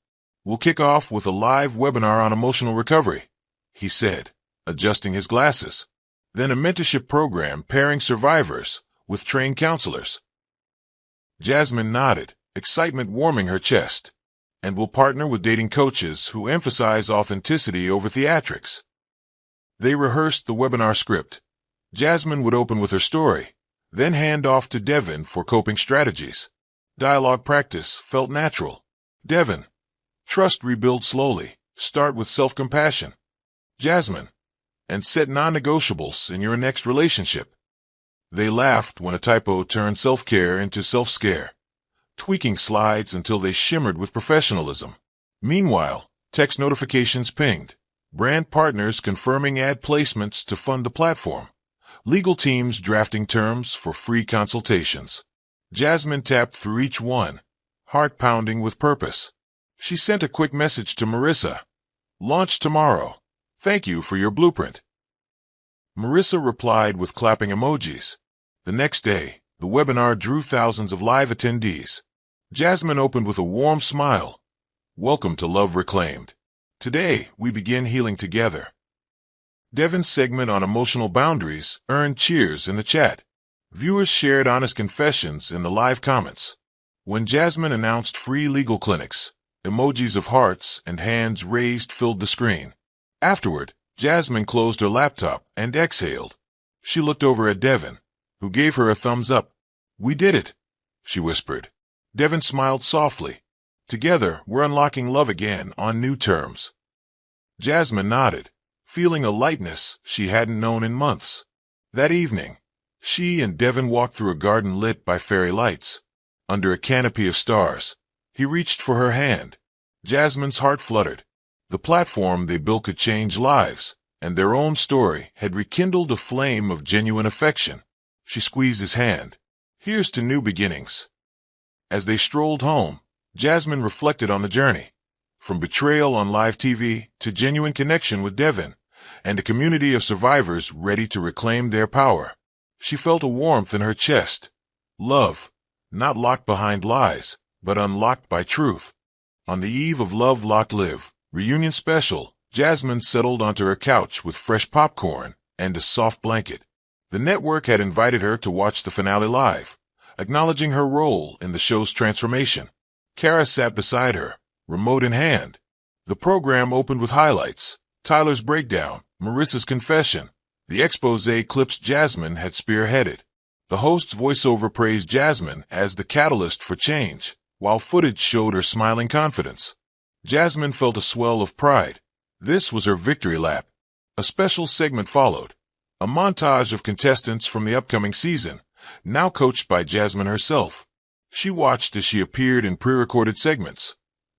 We'll kick off with a live webinar on emotional recovery, he said, adjusting his glasses. Then a mentorship program pairing survivors with trained counselors. Jasmine nodded, excitement warming her chest. And will partner with dating coaches who emphasize authenticity over theatrics. They rehearsed the webinar script. Jasmine would open with her story, then hand off to Devin for coping strategies. Dialogue practice felt natural. Devin, trust rebuild slowly. Start with self-compassion. Jasmine, and set non-negotiables in your next relationship. They laughed when a typo turned self-care into self-scare, tweaking slides until they shimmered with professionalism. Meanwhile, text notifications pinged. Brand partners confirming ad placements to fund the platform. Legal teams drafting terms for free consultations. Jasmine tapped through each one, heart pounding with purpose. She sent a quick message to Marissa. Launch tomorrow. Thank you for your blueprint. Marissa replied with clapping emojis. The next day, the webinar drew thousands of live attendees. Jasmine opened with a warm smile. Welcome to Love Reclaimed. Today, we begin healing together. Devin's segment on emotional boundaries earned cheers in the chat. Viewers shared honest confessions in the live comments. When Jasmine announced free legal clinics, emojis of hearts and hands raised filled the screen. Afterward, Jasmine closed her laptop and exhaled. She looked over at Devin, who gave her a thumbs up. We did it, she whispered. Devin smiled softly. Together, we're unlocking love again on new terms. Jasmine nodded, feeling a lightness she hadn't known in months. That evening, she and Devin walked through a garden lit by fairy lights. Under a canopy of stars, he reached for her hand. Jasmine's heart fluttered. The platform they built could change lives, and their own story had rekindled a flame of genuine affection. She squeezed his hand. Here's to new beginnings. As they strolled home, Jasmine reflected on the journey. From betrayal on live TV to genuine connection with Devin, and a community of survivors ready to reclaim their power. She felt a warmth in her chest. Love, not locked behind lies, but unlocked by truth. On the eve of Love Locked Live reunion special, Jasmine settled onto her couch with fresh popcorn and a soft blanket. The network had invited her to watch the finale live, acknowledging her role in the show's transformation. Kara sat beside her, remote in hand. The program opened with highlights: Tyler's breakdown, Marissa's confession. The exposé clips Jasmine had spearheaded. The host's voiceover praised Jasmine as the catalyst for change, while footage showed her smiling confidence. Jasmine felt a swell of pride. This was her victory lap. A special segment followed, a montage of contestants from the upcoming season, now coached by Jasmine herself. She watched as she appeared in pre-recorded segments,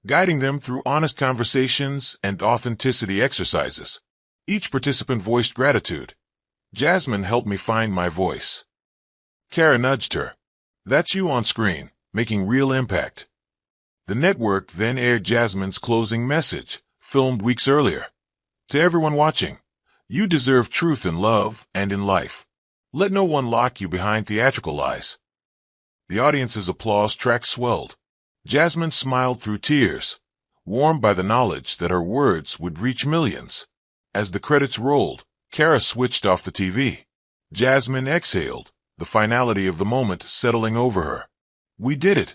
guiding them through honest conversations and authenticity exercises. Each participant voiced gratitude. Jasmine helped me find my voice. Kara nudged her. That's you on screen, making real impact. The network then aired Jasmine's closing message, filmed weeks earlier. To everyone watching, you deserve truth in love and in life. Let no one lock you behind theatrical lies. The audience's applause track swelled. Jasmine smiled through tears, warmed by the knowledge that her words would reach millions. As the credits rolled, Kara switched off the TV. Jasmine exhaled, the finality of the moment settling over her. We did it,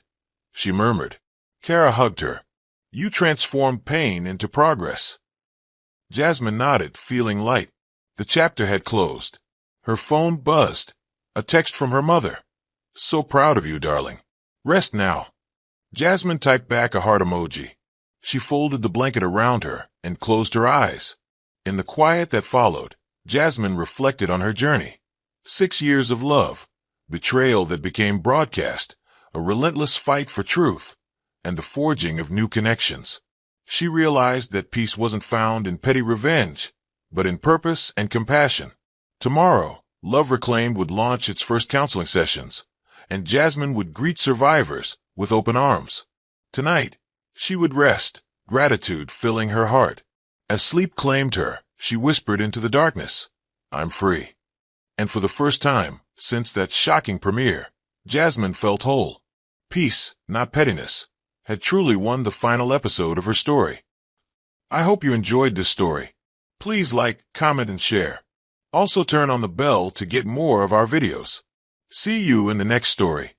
she murmured. Kara hugged her. You transformed pain into progress. Jasmine nodded, feeling light. The chapter had closed. Her phone buzzed. A text from her mother. So proud of you, darling. Rest now. Jasmine typed back a heart emoji. She folded the blanket around her and closed her eyes. In the quiet that followed, Jasmine reflected on her journey. 6 years of love, betrayal that became broadcast, a relentless fight for truth, and the forging of new connections. She realized that peace wasn't found in petty revenge, but in purpose and compassion. Tomorrow, Love Reclaimed would launch its first counseling sessions, and Jasmine would greet survivors with open arms. Tonight, she would rest, gratitude filling her heart. As sleep claimed her, she whispered into the darkness, I'm free. And for the first time, since that shocking premiere, Jasmine felt whole. Peace, not pettiness, had truly won the final episode of her story. I hope you enjoyed this story. Please like, comment, and share. Also turn on the bell to get more of our videos. See you in the next story.